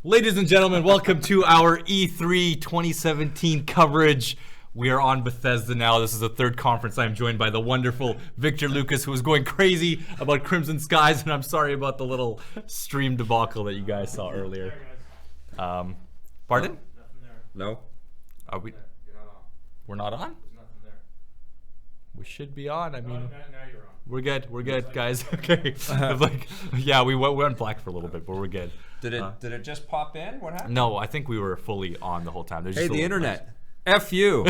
Ladies and gentlemen, welcome to our E3 2017 coverage. We are on Bethesda now. This is the third conference. I'm joined by the wonderful Victor Lucas, who was going crazy about Crimson Skies, and I'm sorry about the little stream debacle that you guys saw earlier. Pardon? Nothing there. No? Are we? You're not on. We're not on? There's nothing there. We should be on. I mean, Now you're on. we're good, guys. Okay. Yeah, we went black for a little bit, but we're good. Did it just pop in? What happened? No, I think we were fully on the whole time. There's Hey, just the internet. F you.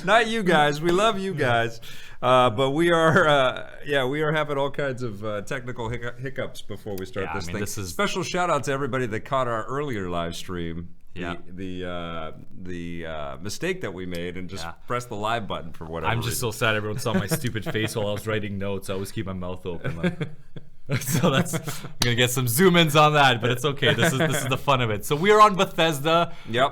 Not you guys. We love you guys. But we are having all kinds of technical hiccups before we start this thing. This is special shout out to everybody that caught our earlier live stream. Yeah. The mistake that we made and just pressed the live button for whatever I'm just so sad everyone saw my stupid face while I was writing notes. I always keep my mouth open. So I'm gonna get some zoom ins on that, but it's okay. This is the fun of it. So we are on Bethesda. Yep.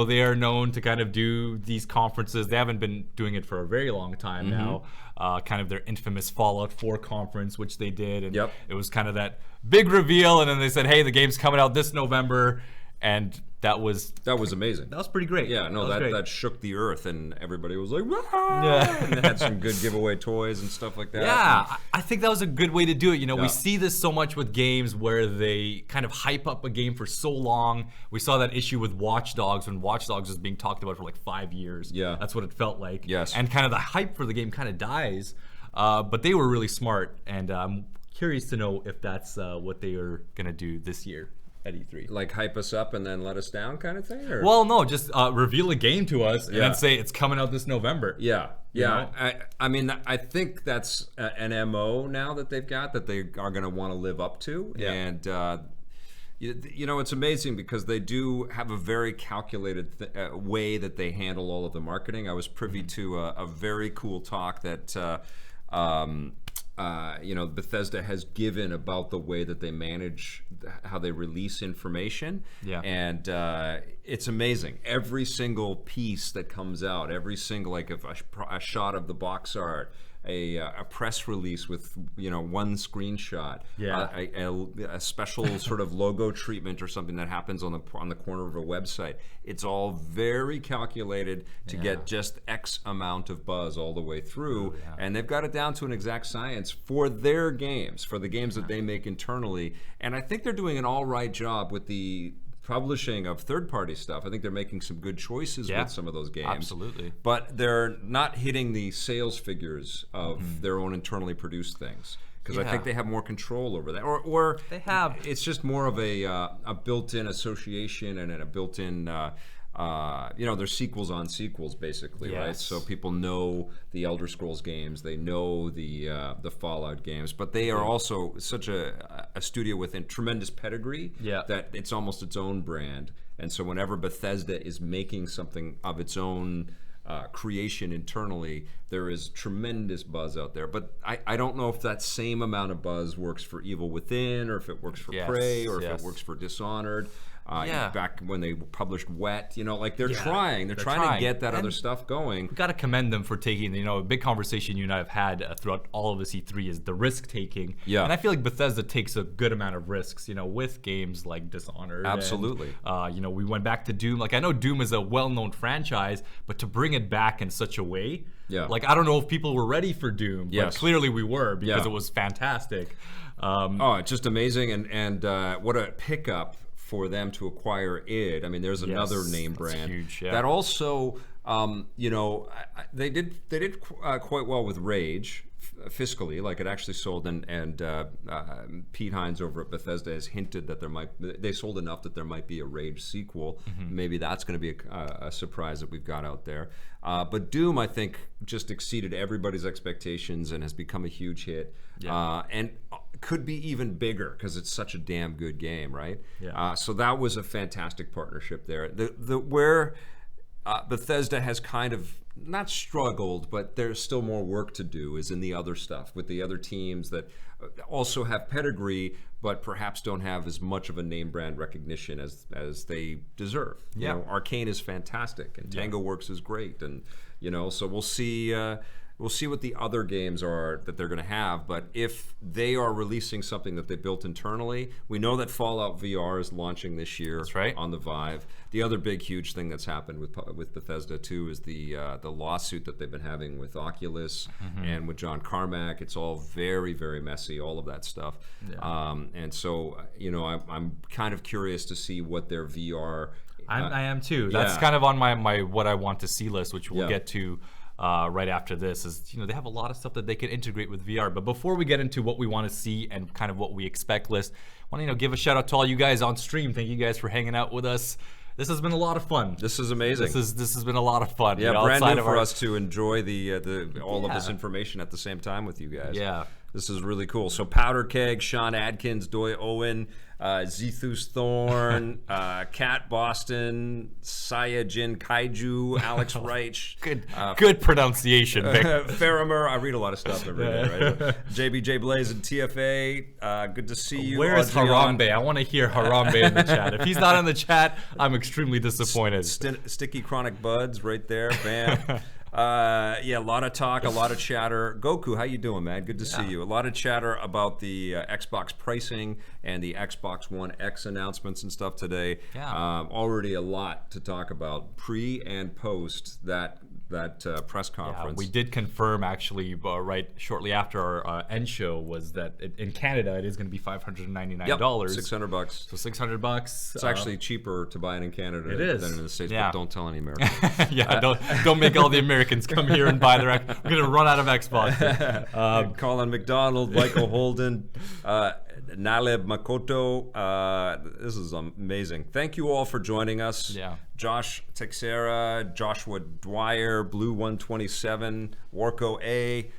They are known to kind of do these conferences. They haven't been doing it for a very long time now. Kind of their infamous Fallout 4 conference, which they did, and it was kind of that big reveal, and then they said, "Hey, the game's coming out this November," and that was amazing. That was pretty great. Yeah, no, that shook the earth, and everybody was like, "Wah!" Yeah. And they had some good giveaway toys and stuff like that. Yeah, I think that was a good way to do it. We see this so much with games where they kind of hype up a game for so long. We saw that issue with Watch Dogs when Watch Dogs was being talked about for like 5 years. Yeah. That's what it felt like. Yes. And kind of the hype for the game kind of dies. But they were really smart, and I'm curious to know if that's what they are going to do this year at E3. Like hype us up and then let us down kind of thing? Or? Well, no, just reveal a game to us and then say it's coming out this November. Yeah. You know? I mean, I think that's an MO now that they've got that they are going to want to live up to. Yeah. And, it's amazing because they do have a very calculated way that they handle all of the marketing. I was privy to a very cool talk that Bethesda has given about the way that they manage how they release information. Yeah. And it's amazing. Every single piece that comes out, every single, like a shot of the box art, a press release with one screenshot, a special sort of logo treatment or something that happens on the corner of a website. It's all very calculated to get just X amount of buzz all the way through, and they've got it down to an exact science for their games, for the games that they make internally. And I think they're doing an all right job with the publishing of third-party stuff. I think they're making some good choices with some of those games. Absolutely. But they're not hitting the sales figures of their own internally produced things. Because I think they have more control over that. Or they have. It's just more of a built-in association and a built-in... there's sequels on sequels, basically, right? So people know the Elder Scrolls games, they know the Fallout games, but they are also such a studio with a tremendous pedigree that it's almost its own brand. And so whenever Bethesda is making something of its own creation internally, there is tremendous buzz out there. But I don't know if that same amount of buzz works for Evil Within, or if it works for Prey, or if it works for Dishonored. Back when they published Wet, they're trying. They're trying to get that other stuff going. We've got to commend them for taking, a big conversation you and I have had throughout all of this E3 is the risk taking. Yeah. And I feel like Bethesda takes a good amount of risks, with games like Dishonored. Absolutely. And, we went back to Doom. Like, I know Doom is a well-known franchise, but to bring it back in such a way, like, I don't know if people were ready for Doom, but clearly we were because it was fantastic. It's just amazing, and what a pickup for them to acquire id. I mean, there's another name brand huge, that also, they did quite well with Rage fiscally. Like, it actually sold, and Pete Hines over at Bethesda has hinted that they sold enough that there might be a Rage sequel. Maybe that's going to be a surprise that we've got out there. But Doom, I think, just exceeded everybody's expectations and has become a huge hit. And could be even bigger because it's such a damn good game, right? So that was a fantastic partnership there. Where Bethesda has kind of not struggled, but there's still more work to do is in the other stuff with the other teams that also have pedigree, but perhaps don't have as much of a name brand recognition as they deserve. Arcane is fantastic, and Tango Works is great, and so we'll see. We'll see what the other games are that they're going to have. But if they are releasing something that they built internally, we know that Fallout VR is launching this year. That's right. On the Vive. The other big, huge thing that's happened with Bethesda too is the lawsuit that they've been having with Oculus and with John Carmack. It's all very, very messy. All of that stuff. Yeah. And so, I'm kind of curious to see what their VR. I am too. That's kind of on my what I want to see list, which we'll get to right after this. Is they have a lot of stuff that they can integrate with VR. But before we get into what we want to see and kind of what we expect list, I want to give a shout out to all you guys on stream. Thank you guys for hanging out with us. This has been a lot of fun. This is amazing. This has been a lot of fun. Yeah, brand new for us to enjoy all of this information at the same time with you guys. Yeah. This is really cool. So Powder Keg, Sean Adkins, Doy Owen, Zethus Thorn, Kat Boston, Saya Jin Kaiju, Alex Reich. Good pronunciation, Vic. Faramer, I read a lot of stuff every day, right? JBJ Blaze and TFA, good to see you. Where is Harambe? I want to hear Harambe in the chat. If he's not in the chat, I'm extremely disappointed. Sticky Chronic Buds right there, bam. A lot of talk, a lot of chatter. Goku, how you doing, man? Good to see you. A lot of chatter about the Xbox pricing and the Xbox One X announcements and stuff today. Yeah. Already a lot to talk about pre and post that press conference. We did confirm actually right shortly after our end show was that in Canada it is going to be $599. $600. So $600. It's actually cheaper to buy it in Canada than in the States, but don't tell any Americans. Don't make all the Americans come here and buy their. We're going to run out of Xbox. Colin McDonald, Michael Holden, Naleb Makoto. This is amazing. Thank you all for joining us. Yeah. Josh Texera, Joshua Dwyer, Blue 127, Warco A.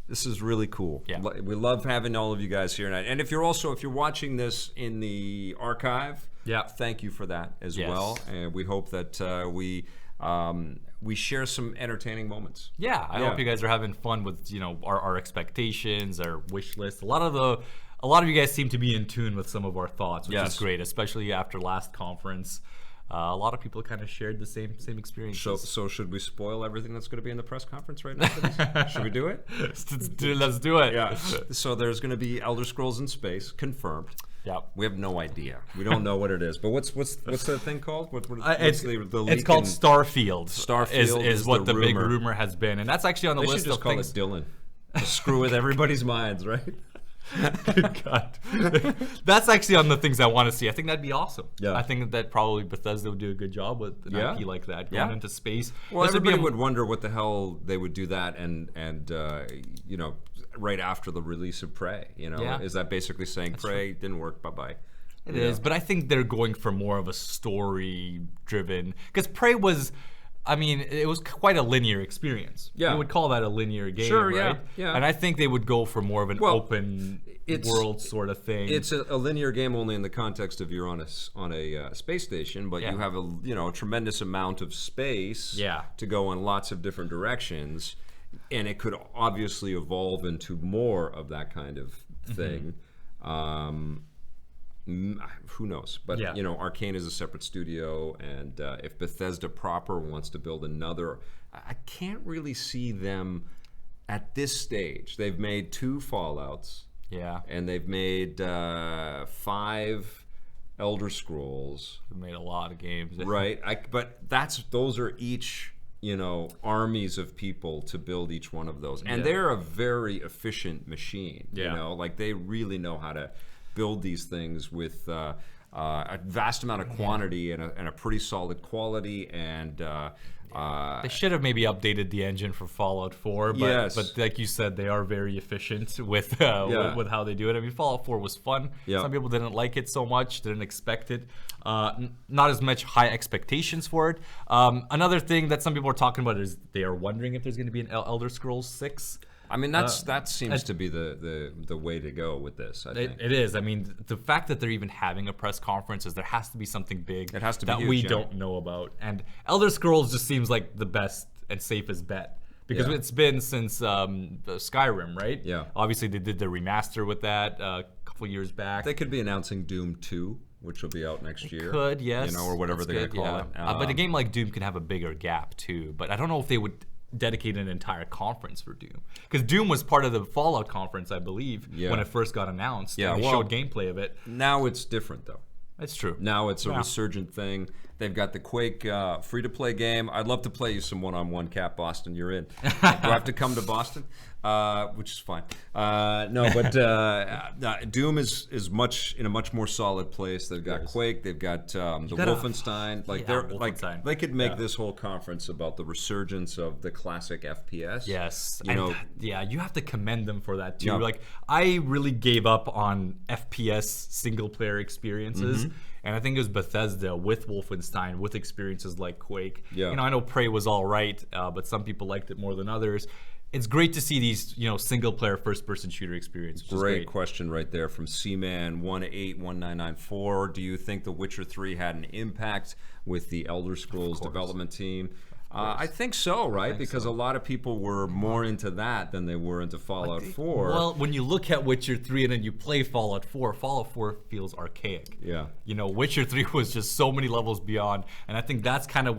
This is really cool. Yeah. We love having all of you guys here tonight. And if you're watching this in the archive, thank you for that as well. And we hope that we share some entertaining moments. I hope you guys are having fun with our expectations, our wish list. A lot of you guys seem to be in tune with some of our thoughts, which is great, especially after last conference. A lot of people kind of shared the same experiences. So should we spoil everything that's going to be in the press conference right now? Should we do it? Let's do it. Yeah. So there's going to be Elder Scrolls in Space confirmed. Yeah. We have no idea. We don't know what it is. But what's the thing called? What's it's called Starfield. Starfield is what the big rumor has been, and that's actually on the list. They should just call it Dylan. To screw with everybody's minds, right? God. That's actually on the things I want to see. I think that'd be awesome. Yeah. I think that probably Bethesda would do a good job with an IP like that going into space. Well, everybody would wonder what the hell they would do that and right after the release of Prey. Is that basically saying Prey didn't work? Bye bye. It is, but I think they're going for more of a story-driven because Prey was. I mean, it was quite a linear experience. Yeah. You would call that a linear game, right? Yeah. And I think they would go for more of an open world sort of thing. It's a linear game only in the context of you're on a space station, but you have a tremendous amount of space to go in lots of different directions, and it could obviously evolve into more of that kind of thing. Who knows? But Arcane is a separate studio, and if Bethesda proper wants to build another, I can't really see them at this stage. They've made 2 Fallouts, and they've made 5 Elder Scrolls. They've made a lot of games, right? But those are each armies of people to build each one of those, and they're a very efficient machine. Like they really know how to build these things with a vast amount of quantity and a pretty solid quality. And they should have maybe updated the engine for Fallout 4, but like you said, they are very efficient with how they do it. I mean, Fallout 4 was fun. Some people didn't like it so much, didn't expect it. Not as much high expectations for it. Another thing that some people are talking about is they are wondering if there's going to be an Elder Scrolls 6. I mean, that seems to be the way to go with this. I think it is. I mean, the fact that they're even having a press conference is there has to be something big it has to be that huge, we don't know about. And Elder Scrolls just seems like the best and safest bet because it's been since Skyrim, right? Yeah. Obviously, they did the remaster with that a couple years back. They could be announcing Doom 2, which will be out next year. Could, yes. Or whatever they're going to call it. But a game like Doom can have a bigger gap too. But I don't know if they would dedicate an entire conference for Doom. Because Doom was part of the Fallout conference, I believe, when it first got announced. Yeah, and they showed gameplay of it. Now it's different, though. That's true. Now it's a resurgent thing. They've got the Quake free-to-play game. I'd love to play you some one-on-one, Cap Boston. You're in. Do I have to come to Boston? Which is fine. No, but Doom is in a much more solid place. They've got Quake. They've got the Wolfenstein. They could make this whole conference about the resurgence of the classic FPS. Yes, you have to commend them for that too. Yep. Like, I really gave up on FPS single-player experiences. And I think it was Bethesda with Wolfenstein, with experiences like Quake. Yeah. I know Prey was all right, but some people liked it more than others. It's great to see these, single-player first-person shooter experiences. Great question right there from Seaman 181994. Do you think The Witcher 3 had an impact with the Elder Scrolls development team? I think so, right? Because a lot of people were more into that than they were into Fallout 4. Well, when you look at Witcher 3 and then you play Fallout 4, Fallout 4 feels archaic. Yeah. Witcher 3 was just so many levels beyond, and I think that's kind of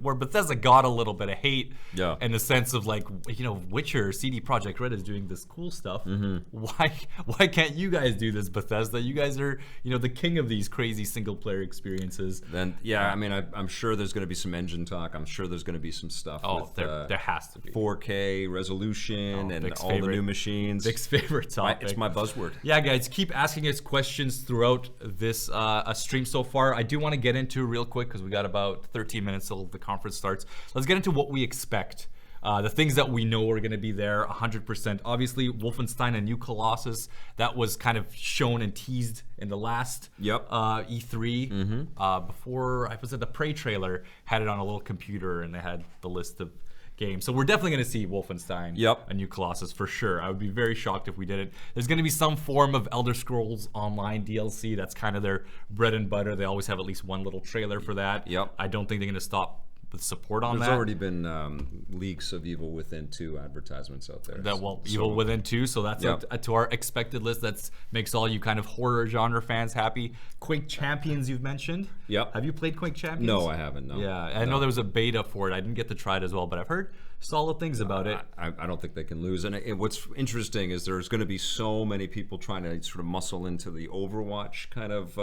where Bethesda got a little bit of hate in the sense of Witcher, CD Projekt Red is doing this cool stuff. Why can't you guys do this, Bethesda? You guys are the king of these crazy single player experiences. Then I mean I'm sure there's going to be some engine talk. I'm sure there's going to be some stuff. Oh, there has to be 4K resolution and all the new machines. Vic's favorite topic. It's my buzzword. Yeah, guys, keep asking us questions throughout this stream so far. I do want to get into real quick because we got about 13 minutes till the conference starts. Let's get into what we expect. The things that we know are going to be there 100%. Obviously, Wolfenstein and New Colossus, that was kind of shown and teased in the last E3. Before, I was at the Prey trailer, had it on a little computer, and they had the list of games. So we're definitely going to see Wolfenstein and New Colossus for sure. I would be very shocked if we didn't. There's going to be some form of Elder Scrolls Online DLC. That's kind of their bread and butter. They always have at least one little trailer for that. Yep. I don't think they're going to stop with support on that. There's already been leaks of Evil Within 2 advertisements out there. Evil Within 2, so that's to our expected list. That makes all you kind of horror genre fans happy. Quake Champions you've mentioned. Yep. Have you played Quake Champions? No, I haven't, no. Yeah, I know there was a beta for it. I didn't get to try it as well, but I've heard solid things about it. I don't think they can lose. And what's interesting is there's going to be so many people trying to sort of muscle into the Overwatch kind of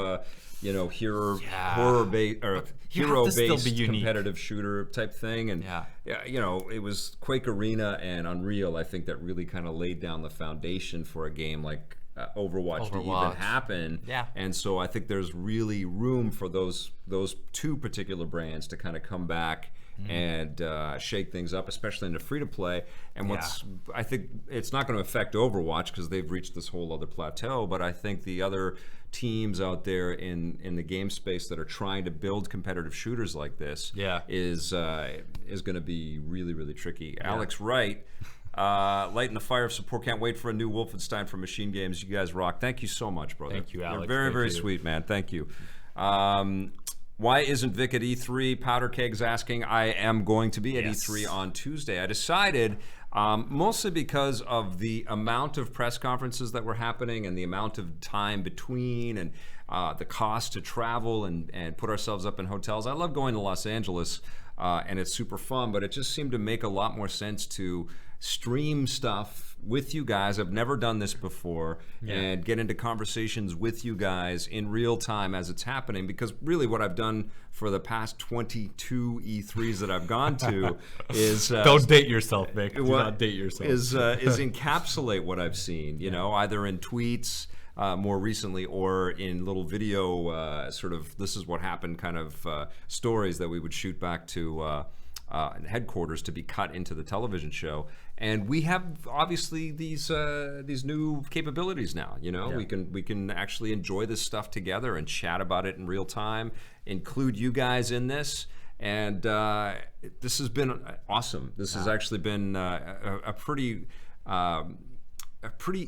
hero-based competitive shooter type thing. And it was Quake Arena and Unreal, I think, that really kind of laid down the foundation for a game like Overwatch to even happen. Yeah. And so I think there's really room for those two particular brands to kind of come back and shake things up, especially into free-to-play. And I think it's not going to affect Overwatch because they've reached this whole other plateau, but I think the other teams out there in the game space that are trying to build competitive shooters like this is going to be really, really tricky. Alex Wright, lighting the fire of support. Can't wait for a new Wolfenstein from Machine Games. You guys rock. Thank you so much, brother. Thank you, Alex. You're very, very sweet, man. Thank you. Why isn't Vic at E3? Powder Keg's asking. I am going to be at E3 on Tuesday. I decided, mostly because of the amount of press conferences that were happening and the amount of time between and the cost to travel and put ourselves up in hotels. I love going to Los Angeles, and it's super fun, but it just seemed to make a lot more sense to stream stuff with you guys. I've never done this before, and get into conversations with you guys in real time as it's happening, because really what I've done for the past 22 E3s that I've gone to is don't date yourself, Vic. Do not date yourself. Is encapsulate what I've seen, either in tweets more recently or in little video sort of this is what happened kind of stories that we would shoot back to headquarters to be cut into the television show. And we have obviously these new capabilities now. We can actually enjoy this stuff together and chat about it in real time, include you guys in this, and this has been awesome. This has actually been a pretty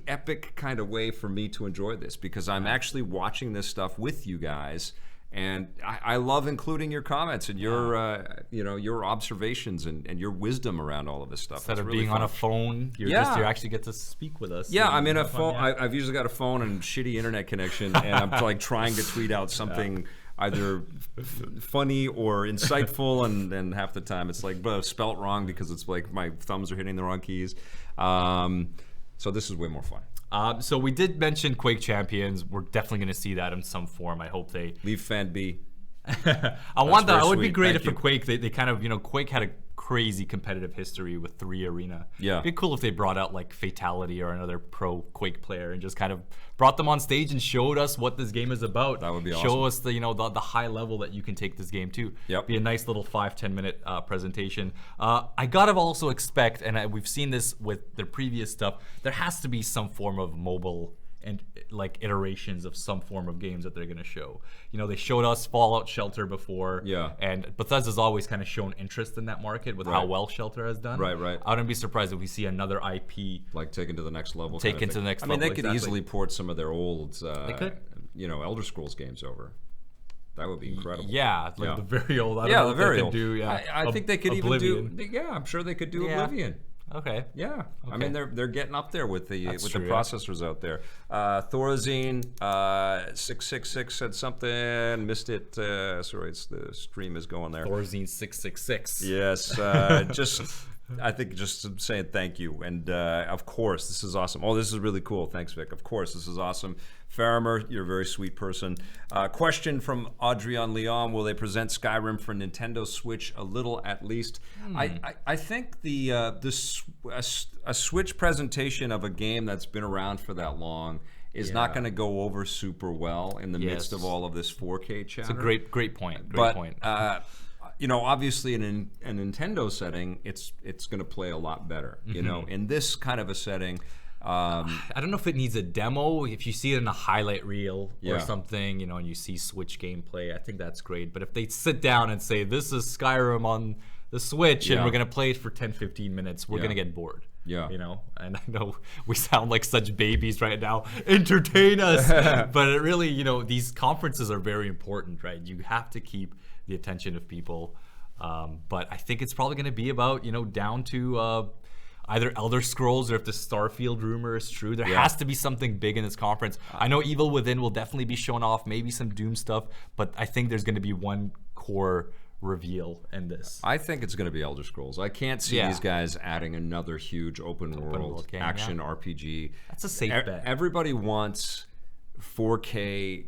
epic kind of way for me to enjoy this, because I'm actually watching this stuff with you guys. And I love including your comments and your observations and your wisdom around all of this stuff. Instead of really being fun on a phone, you actually get to speak with us. Yeah, I'm in a phone. I've usually got a phone and shitty internet connection, and I'm like trying to tweet out something either funny or insightful, and half the time it's like spelt wrong because it's like my thumbs are hitting the wrong keys. So this is way more fun. So we did mention Quake Champions. We're definitely going to see that in some form. I hope they leave Fan B. I want that. It would be sweet. great Thank if for you. Quake they kind of Quake had a crazy competitive history with 3 Arena. Yeah. It'd be cool if they brought out like Fatality or another pro Quake player and just kind of brought them on stage and showed us what this game is about. That would be Show awesome. us the high level that you can take this game to. Yep. Be a nice little 5-10 minute presentation. I gotta also expect, and we've seen this with their previous stuff, there has to be some form of mobile and like iterations of some form of games that they're gonna show. They showed us Fallout Shelter before. Yeah. And Bethesda's always kind of shown interest in that market with how Right. well Shelter has done. Right, right. I wouldn't be surprised if we see another IP. Like taken to the next level. Taken kind of to thing. the next I mean, level, they could exactly. easily port some of their old, could. Elder Scrolls games over. That would be incredible. Yeah, like Yeah. the very old. I don't Yeah, know the if they very could old. do. Yeah, I think they could Oblivion. even do. Yeah, I'm sure they could do Yeah. Oblivion. Okay. Yeah, I Okay. mean they're getting up there with the true, yeah. processors out there. Thorazine 666 said something, missed it. Sorry, the stream is going there. Thorazine 666. Yes, I think just saying thank you, and of course this is awesome. Oh, this is really cool. Thanks, Vic. Of course, this is awesome. Faramer, you're a very sweet person. Question from Adrian Leon: will they present Skyrim for Nintendo Switch a little at least? I think a Switch presentation of a game that's been around for that long is not going to go over super well in the midst of all of this 4K chatter. It's a great point. But point. obviously in a Nintendo setting, it's going to play a lot better. In this kind of a setting, I don't know if it needs a demo. If you see it in a highlight reel or Yeah. something, and you see Switch gameplay, I think that's great. But if they sit down and say, this is Skyrim on the Switch, and Yeah. we're going to play it for 10-15 minutes, we're Yeah. going to get bored. Yeah. And I know we sound like such babies right now. Entertain us. But it really, these conferences are very important, right? You have to keep the attention of people. But I think it's probably going to be about, down to either Elder Scrolls or if the Starfield rumor is true. There has to be something big in this conference. I know Evil Within will definitely be shown off, maybe some Doom stuff, but I think there's going to be one core reveal in this. I think it's going to be Elder Scrolls. I can't see Yeah. these guys adding another huge open world world game, action RPG. That's a safe bet. Everybody wants 4K,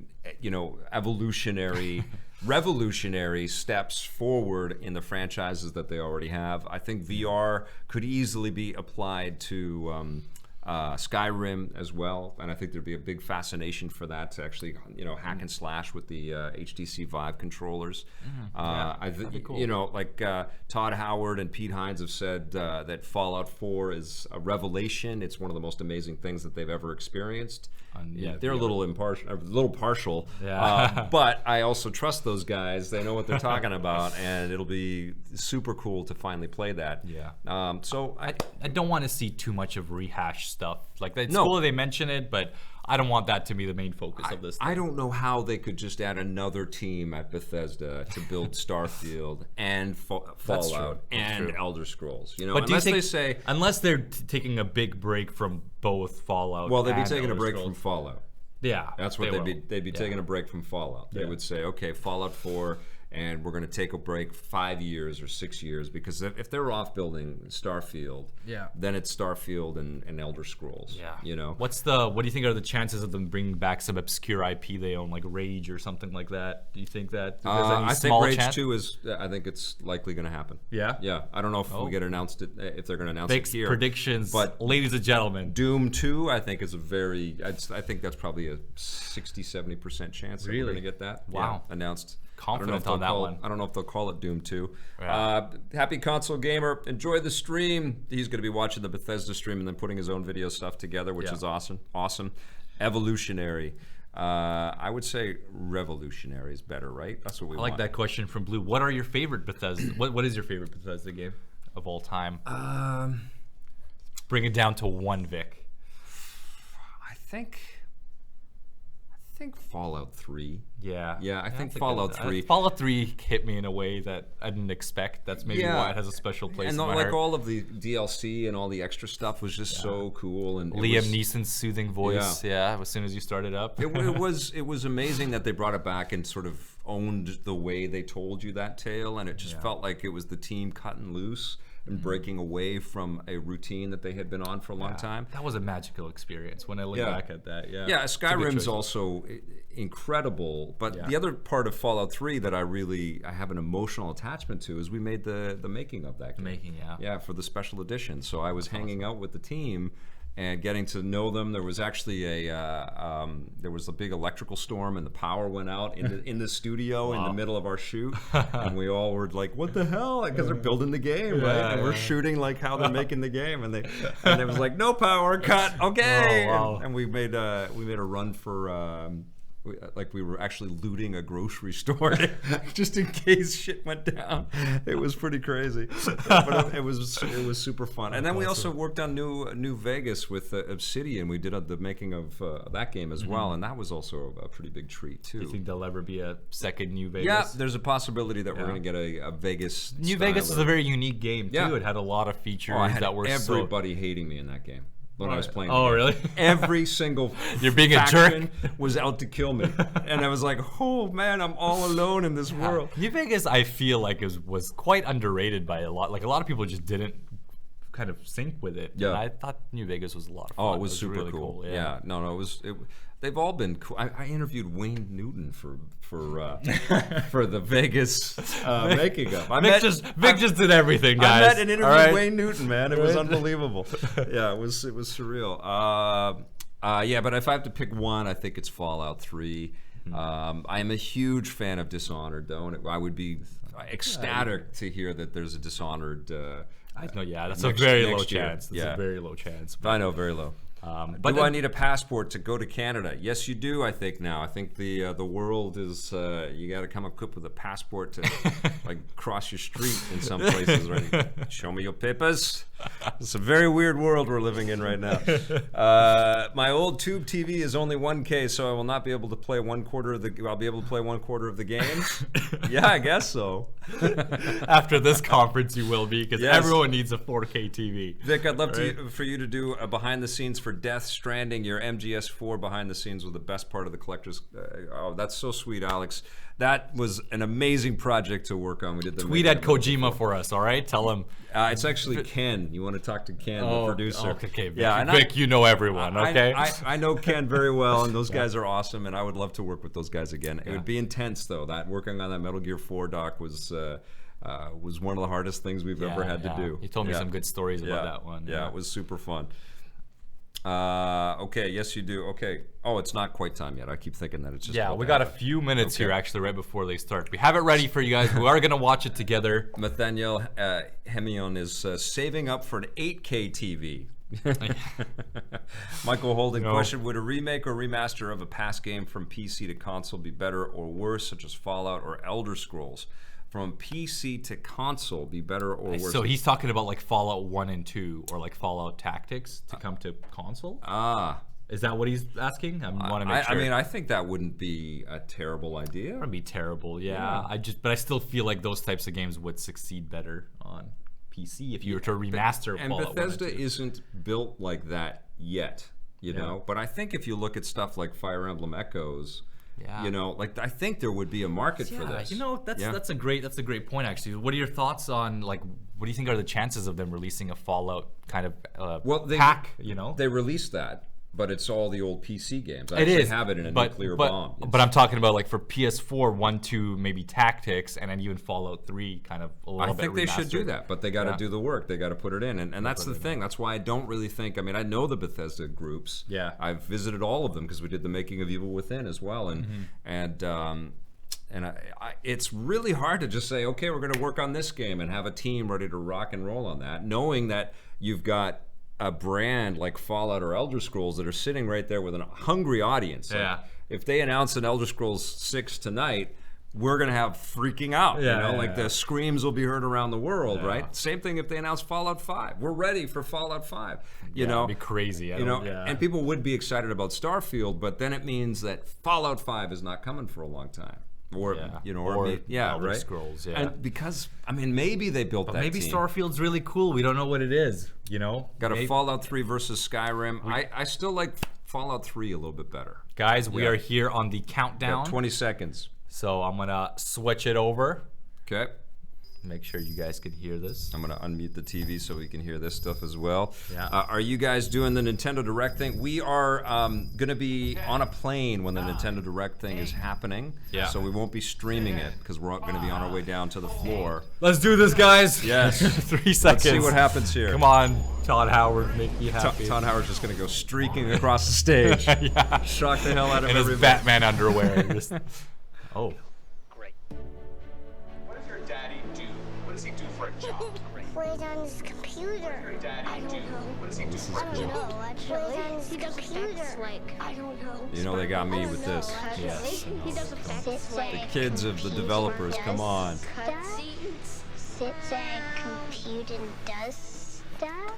evolutionary, revolutionary steps forward in the franchises that they already have. I think VR could easily be applied to Skyrim as well, and I think there'd be a big fascination for that to actually, hack and slash with the HTC Vive controllers. that'd be cool. Todd Howard and Pete Hines have said that Fallout 4 is a revelation. It's one of the most amazing things that they've ever experienced. They're a little partial, Yeah. but I also trust those guys. They know what they're talking about, and it'll be super cool to finally play that. Yeah. So I don't want to see too much of rehash stuff. Like, it's No. cool that they mention it, but I don't want that to be the main focus of this. I don't know how they could just add another team at Bethesda to build Starfield and Fallout and Elder Scrolls. But do you unless think, they say, unless they're taking a big break from both Fallout? well, they'd be and taking a Elder break Scrolls? from Fallout. Yeah, That's what they they'd be will. taking a break from Fallout. They Yeah. would say, okay, Fallout 4, and we're going to take a break 5 years or 6 years, because if they're off building Starfield, then it's Starfield and Elder Scrolls. Yeah. What do you think are the chances of them bringing back some obscure IP they own, like Rage or something like that? Do you think that there's any I think small Rage chance? 2 is. I think it's likely going to happen. Yeah? Yeah. I don't know if we get announced if they're going to announce Big it here. predictions, but ladies and gentlemen. Doom 2, I think is I think that's probably a 60-70% chance that we're Really? going to get that. Wow. Yeah, announced. Confident on that one. I don't know if they'll call it Doom 2. Yeah. Happy Console Gamer, enjoy the stream. He's going to be watching the Bethesda stream and then putting his own video stuff together, which is awesome. Awesome. Evolutionary. I would say revolutionary is better, right? That's what we I want. like that question from Blue. What are your favorite Bethesda? What is your favorite Bethesda game of all time? Bring it down to one, Vic. I think think Fallout 3. Yeah. Yeah, I think that's a Fallout good- 3. Fallout 3 hit me in a way that I didn't expect. That's maybe why it has a special place And in my like heart. all of the DLC and all the extra stuff was just so cool. And Liam Neeson's soothing voice, as soon as you started up. it was amazing that they brought it back and sort of owned the way they told you that tale, and it just felt like it was the team cutting loose and breaking away from a routine that they had been on for a long time. That was a magical experience when I look back at that. Yeah, Yeah, It's a good Skyrim's choice. also incredible, but the other part of Fallout 3 that I have an emotional attachment to is we made the making of that game. Yeah, for the special edition. So I was hanging out with the team and getting to know them. There was actually there was a big electrical storm and the power went out in the studio in the middle of our shoot, and we all were like, "What the hell?" Because they're building the game, right? And we're shooting like how they're making the game, and it was like, "No power, cut, okay." And we made a run for. We were actually looting a grocery store just in case shit went down. It was pretty crazy, but it was super fun. And then we also worked on New Vegas with Obsidian. We did the making of that game as well, and that was also a pretty big treat too. Do you think there'll ever be a second New Vegas? Yeah, there's a possibility that we're going to get a Vegas. New Vegas is a very unique game too. It had a lot of features I had that were everybody hating me in that game. When I was playing. Oh, really? Every single You're being a faction jerk. was out to kill me, and I was like, "Oh man, I'm all alone in this world." New Vegas, I feel like was quite underrated by a lot. Like a lot of people just didn't kind of sync with it. Yeah. And I thought New Vegas was a lot of fun. Oh, it was super really cool. Yeah. No, it was. They've all been cool. I interviewed Wayne Newton for the Vegas making of. Vic just did everything, guys. I met and interviewed all right? Wayne Newton, man. It was unbelievable. Yeah, it was surreal. But if I have to pick one, I think it's Fallout 3. I am a huge fan of Dishonored, though, and I would be ecstatic to hear that there's a Dishonored. I know, that's a very low next year. chance. That's a very low chance. I know, very low. But do I need a passport to go to Canada? Yes, you do. I think now. I think the world is you got to come equipped with a passport to like cross your street in some places. Right? Show me your papers. It's a very weird world we're living in right now. My old tube TV is only 1K, so I will not be able to play I'll be able to play 1/4 of the games. Yeah, I guess so. After this conference, you will be because everyone needs a 4K TV. Vic, I'd love for you to do a behind the scenes for Death Stranding, your MGS4 behind the scenes with the best part of the collector's. Oh, that's so sweet, Alex. That was an amazing project to work on. We did the Tweet at Kojima for us, all right? Tell him. It's actually Ken. You want to talk to Ken, the producer? Okay, Vic. Yeah, and Vic, you know everyone, okay? I know Ken very well, and those guys are awesome, and I would love to work with those guys again. It would be intense, though. That working on that Metal Gear 4 doc was one of the hardest things we've ever had to do. You told me some good stories about that one. Yeah, it was super fun. Okay, yes you do. Okay. Oh, it's not quite time yet. I keep thinking that it's just. Yeah, we got a few minutes here actually right before they start. We have it ready for you guys. We are going to watch it together. Nathaniel Hemion is saving up for an 8K TV. Michael Holden question: would a remake or remaster of a past game from PC to console be better or worse, such as Fallout or Elder Scrolls? From PC to console be better or worse? So he's talking about like Fallout 1 and 2 or like Fallout Tactics to come to console? Is that what he's asking? I want to make sure. I mean, I think that wouldn't be a terrible idea. It would be terrible, yeah. But I still feel like those types of games would succeed better on PC if you were to remaster and Fallout 1 and 2. Bethesda isn't built like that yet, you know? But I think if you look at stuff like Fire Emblem Echoes, you know, like I think there would be a market for this. You know, that's a great point actually. What are your thoughts on like what do you think are the chances of them releasing a Fallout kind of pack? You know, they released that. But it's all the old PC games. I it is. Have it in a nuclear bomb. But I'm talking about like for PS4, 1, 2, maybe Tactics, and then even Fallout 3, kind of a little bit. I think they should do that, but they got to do the work. They got to put it in, and that's the thing. That's why I don't really think. I mean, I know the Bethesda groups. Yeah. I've visited all of them because we did the making of Evil Within as well, and it's really hard to just say, okay, we're going to work on this game and have a team ready to rock and roll on that, knowing that you've got a brand like Fallout or Elder Scrolls that are sitting right there with a hungry audience. Like, if they announce an Elder Scrolls 6 tonight, we're gonna have freaking out. Yeah, you know, yeah, like yeah. the screams will be heard around the world, Yeah. right? Same thing if they announce Fallout 5. We're ready for Fallout 5. You know, it'd be crazy. And people would be excited about Starfield, but then it means that Fallout 5 is not coming for a long time. Or Elder right? Scrolls, yeah. And because maybe they built But that maybe team. Starfield's really cool. We don't know what it is. You know, Got a Maybe- Fallout 3 versus Skyrim. I still like Fallout 3 a little bit better. Guys, we Yeah. are here on the countdown. Got 20 seconds. So I'm gonna switch it over. Okay. Make sure you guys can hear this. I'm gonna unmute the TV so we can hear this stuff as well. Yeah. Are you guys doing the Nintendo Direct thing? We are gonna be on a plane when the Nintendo Direct thing is happening. Yeah. So we won't be streaming it because we're gonna be on our way down to the floor. Let's do this, guys. Yes. 3 seconds. Let's see what happens here. Come on, Todd Howard, make me happy. Todd Howard's just gonna go streaking across the stage. Yeah. Shock the hell out of In his everybody. Batman underwear. Just- oh. Great. What does your daddy do? What does he do for a job? Plays on his computer. Daddy I don't do? know. What does he do for I a don't job? know, actually. Plays on his computer. I don't know. You know they got me with this. Yes. He does effects like The kids of the developers, come on. cutscenes. Sits and compute and does stuff.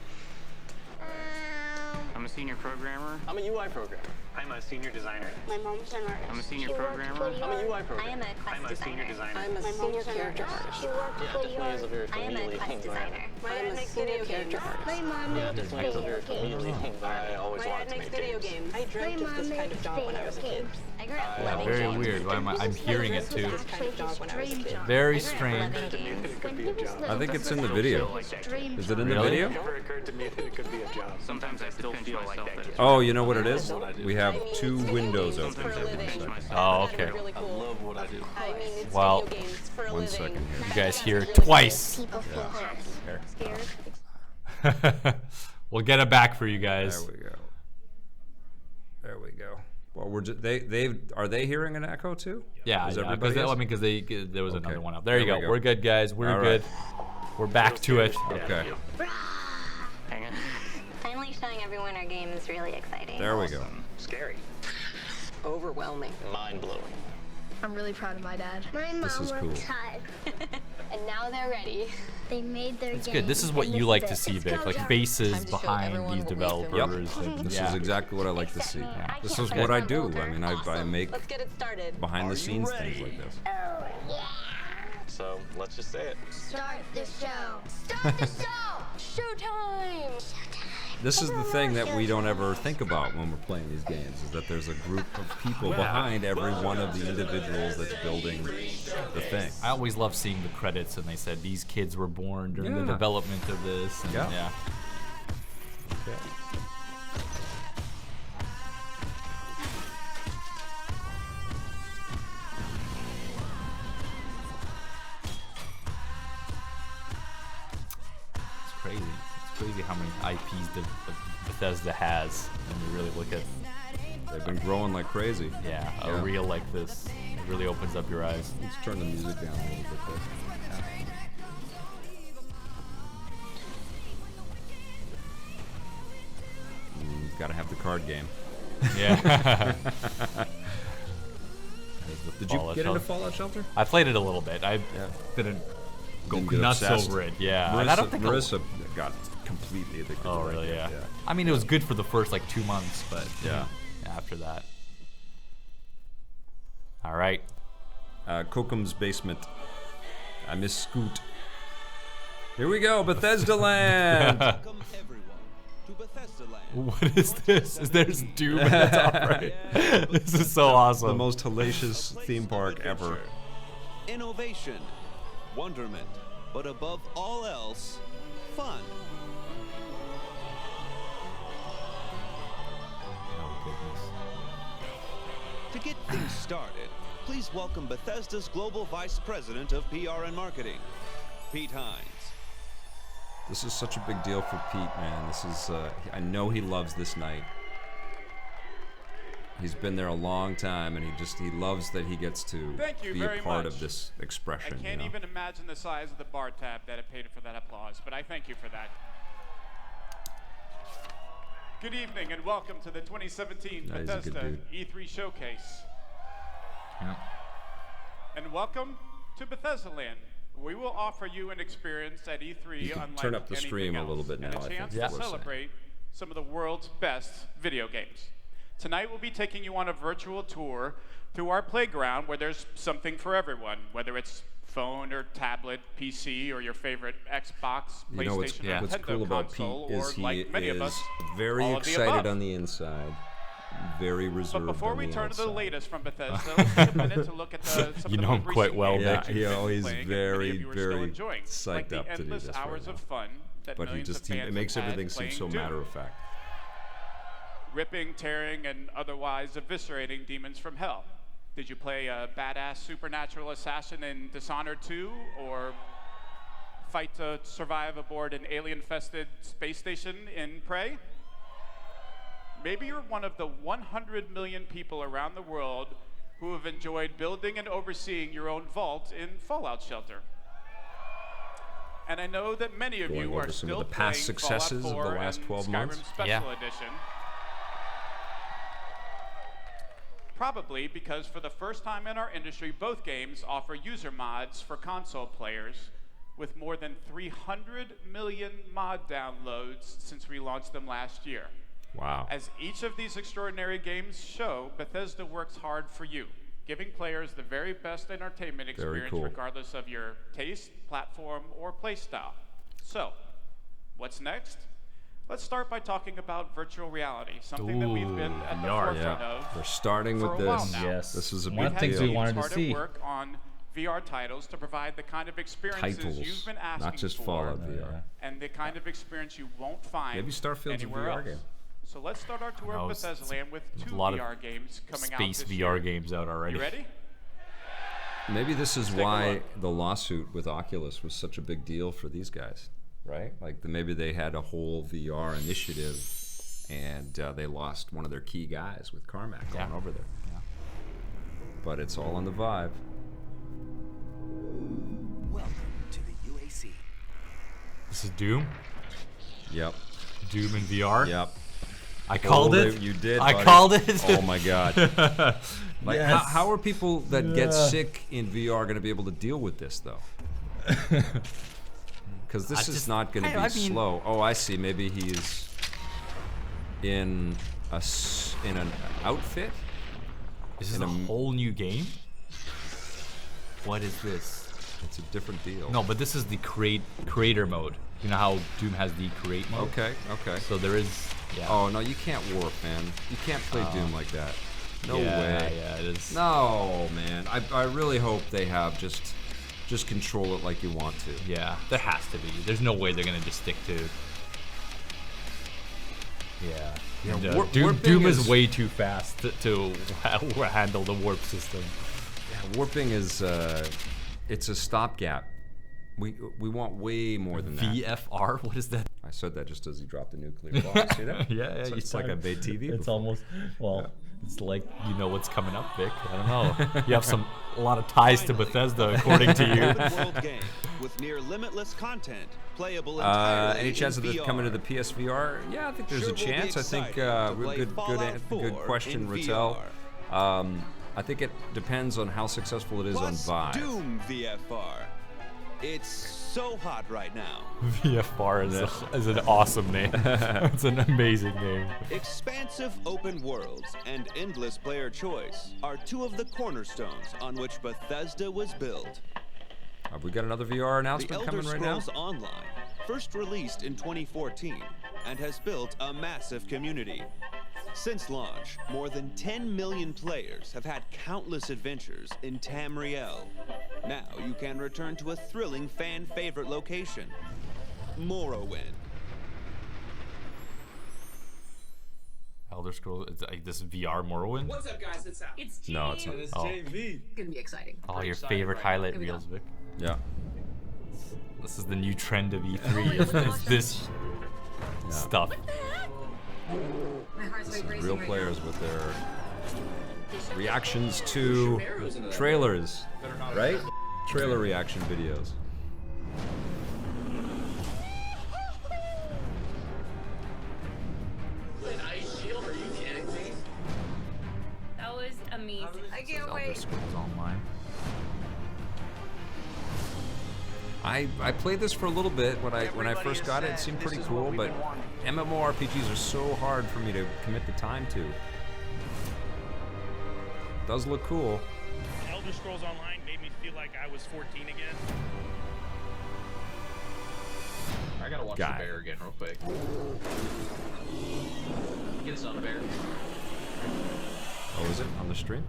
I'm a senior programmer. I'm a UI programmer. I'm a senior designer. My mom's an artist. I'm a senior She worked programmer. pretty I'm a hard. UI programmer. I am a quest I'm a senior designer. designer. I'm a My senior mom's an character artist. artist. She worked Yeah, pretty definitely is hard. a very I am a familiar quest thing. designer. My I'm dad a makes senior video character games. artist. My mom Yeah, makes definitely is a very video familiar games. thing that I always My wanted dad to makes make video games. games. I My dreamt of mom this kind of makes job when I was a video kid. games. I grew up Yeah, loving very games. weird. I'm hearing it too. This kind of job when I was a kid. Very I grew up strange. loving games. It could be a job. I think it's in the video. Is it in the Really? video? It never occurred to me that it could be a job. Sometimes I still feel myself that is. Oh, you know what it is? We have two windows For open. a living. Oh, That's okay. really I cool. love what I do. I mean, it's Well, video games for a One living. second here. You guys hear it twice. People feel scared. We'll get it back for you guys. There we go. There we go. Well, we're just, are they hearing an echo too? Yeah, Is yeah, everybody because else? there was Okay. another one up. There you There go. we go. We're good, guys. We're All right. good. We're back to it. Okay. Hang on. Finally showing everyone our game is really exciting. There we go. Scary. Overwhelming. Mind blowing. I'm really proud of my dad. My This mom is cool. worked hard. And now they're ready. They made their It's game. good. This is what and you this like is to it. see, It's Vic. called Like Jar- faces Time to show behind everyone these what we've built. developers. And, This yeah. is exactly what I like to see. Yeah. This can't is find what I my do. folder. I mean, I make Let's get it started. behind the scenes things like this. Oh, yeah. So let's just say it. Start the show. Start the show. Showtime. This is the thing that we don't ever think about when we're playing these games, is that there's a group of people behind every one of the individuals that's building the thing. I always love seeing the credits, and they said these kids were born during the Yeah. development of this. And Yeah. yeah. It's crazy. It's crazy how many IPs Bethesda has when you really look at, They've been growing like crazy. yeah, a Yeah. reel like this. It really opens up your eyes. Let's turn the music down a little bit there. Gotta have the card game. Yeah. Did you get into Fallout Shelter? I played it a little bit. I Yeah. didn't go Didn't get nuts obsessed. over it. Yeah, and I don't think. Marissa got completely addicted Oh to that really? game. Yeah. I mean, it was good for the first like 2 months, but Yeah. after that. All right. Kokum's Basement. I miss Scoot. Here we go, Bethesda Land. Welcome everyone to Bethesda Land. What is this? Is there's Doom at the top right? This is so awesome. The most hellacious theme park ever. Innovation, wonderment, but above all else, fun. Oh goodness. To get things started, please welcome Bethesda's Global Vice President of PR and Marketing, Pete Hines. This is such a big deal for Pete, man. This is, I know he loves this night. He's been there a long time, and he loves that he gets to Thank you be very a part much. of this expression. I can't you know? even imagine the size of the bar tab that it paid for that applause, but I thank you for that. Good evening and welcome to the 2017 Yeah, he's a good Bethesda dude. E3 Showcase. Yeah. and welcome to Bethesda Land. We will offer you an experience at E3 unlike turn up the anything stream a else, little bit and now, I a think chance is to what we're saying. celebrate some of the world's best video games. Tonight we'll be taking you on a virtual tour through our playground where there's something for everyone, whether it's phone or tablet, PC, or your favorite Xbox, You know PlayStation, or what's Nintendo cool about Pete console, is or he like many of us, very all of the excited above. on the inside, very reserved. But before on we the turn to the outside. latest from Bethesda, let's take a minute to look at some You of know the him quite recent well, games Yeah, that you've he been always playing, and very, many of you are still very enjoying, psyched like the up to do endless this hours right now. of fun that But he millions just of fans it makes have had everything seem playing so Doom. matter of fact. Ripping, tearing, and otherwise eviscerating demons from hell. Did you play a badass supernatural assassin in Dishonored 2, or fight to survive aboard an alien-infested space station in Prey? Maybe you're one of the 100 million people around the world who have enjoyed building and overseeing your own vault in Fallout Shelter. And I know that many of Going you over are some still of the past playing successes of Fallout the 4 last and 12 Skyrim months. Special Yeah. Edition. Probably because for the first time in our industry, both games offer user mods for console players, with more than 300 million mod downloads since we launched them last year. Wow. As each of these extraordinary games show, Bethesda works hard for you, giving players the very best entertainment experience cool. regardless of your taste, platform, or playstyle. So, what's next? Let's start by talking about virtual reality, something that we've been at the VR, forefront Yeah, of they're starting for with a while this. now. Yes. This is a One big of the things deal. we wanted to hard see. at work on VR titles to provide the kind of experiences Titles, you've been asking not just for, Fallout VR. and the kind of experience you won't find Maybe Starfield's a anywhere VR else. game. So let's start our tour No, of it's- Bethesda Land with there's two a lot of VR games coming out Space this VR year. games out already. You ready? Maybe this is Take a why look. the lawsuit with Oculus was such a big deal for these guys, right? Like maybe they had a whole VR initiative, and they lost one of their key guys with Carmack going over there. Yeah. But it's all on the Vive. Welcome to the UAC. This is Doom. Yep. Doom in VR. Yep. I called it. You did. I buddy. called it. Oh my God. Like, Yes. how are people that get Yeah. sick in VR going to be able to deal with this, though? Because this is not going to be I mean- slow. Oh, I see. Maybe he's in in an outfit. Is this in a a- whole new game? What is this? It's a different deal. No, but this is the creator mode. You know how Doom has the create mode? Okay. Okay. So there is. Yeah. Oh no, you can't warp, man. You can't play Doom like that. No yeah, way. Yeah, it is. No, man. I really hope they have just control it like you want to. Yeah, there has to be. There's no way they're gonna just stick to. Yeah. Yeah, And, warping Doom is is- way too fast to handle the warp system. Yeah, warping is it's a stopgap. We want way more than that. VFR? What is that? I said that just as he dropped the nuclear bomb. See that? Yeah, It's like I made TV. It's before. almost it's like you know what's coming up, Vic. I don't know. You have a lot of ties to Bethesda, according to you. Open world game with near limitless content, playable entirely Any chance in of this VR. coming to the PSVR? Yeah, I think there's Sure a will be chance. I think exciting to play good Fallout 4 question, in Rattel. VR. I think it depends on how successful it is Plus, on Vive. Doom VFR. It's so hot right now. VFR is an awesome name. It's an amazing name. Expansive open worlds and endless player choice are two of the cornerstones on which Bethesda was built. Have we got another VR The announcement Elder coming right now? Scrolls Online, first released in 2014, and has built a massive community. Since launch, more than 10 million players have had countless adventures in Tamriel. Now you can return to a thrilling fan-favorite location, Morrowind. Elder Scrolls. It's like this VR Morrowind. What's up, guys? It's Al. It's No, it's not. It's Oh. JV. Gonna be exciting. Oh, Pretty your excited favorite right highlight now. Here we reels, go. Vic. Yeah. This is the new trend of E3. It's this stuff. My heart's This is racing real right players now. with their reactions to trailers, right? Trailer reaction videos. An ice shield? Are you kidding me? That was amazing. I can't Elder wait. Scrolls Online. I played this for a little bit when I first got it. It seemed pretty cool, but MMORPGs are so hard for me to commit the time to. Does look cool. Elder Scrolls Online made me feel like I was 14 again. I gotta watch the bear again real quick. Get us on the bear. Oh, is it on the stream?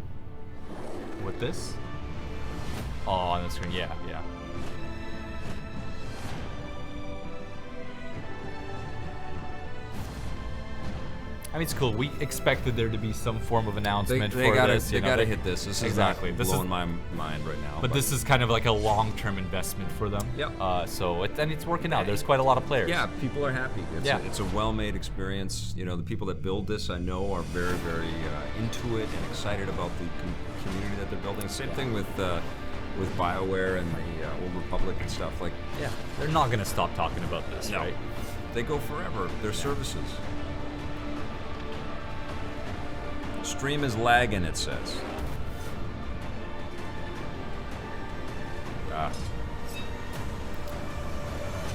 With this? Oh, on the screen. Yeah. I mean, it's cool. We expected there to be some form of announcement They for gotta, this. They gotta hit this. This is exactly. not This blowing is my mind right now. But this is kind of like a long-term investment for them. Yep. So it's working out. There's quite a lot of players. Yeah, people are happy. It's a well-made experience. You know, the people that build this, I know, are very, very into it and excited about the community that they're building. Same thing with BioWare and the Old Republic and stuff. Like, yeah, they're not gonna stop talking about this, right? They go forever. Their services. Stream is lagging, it says.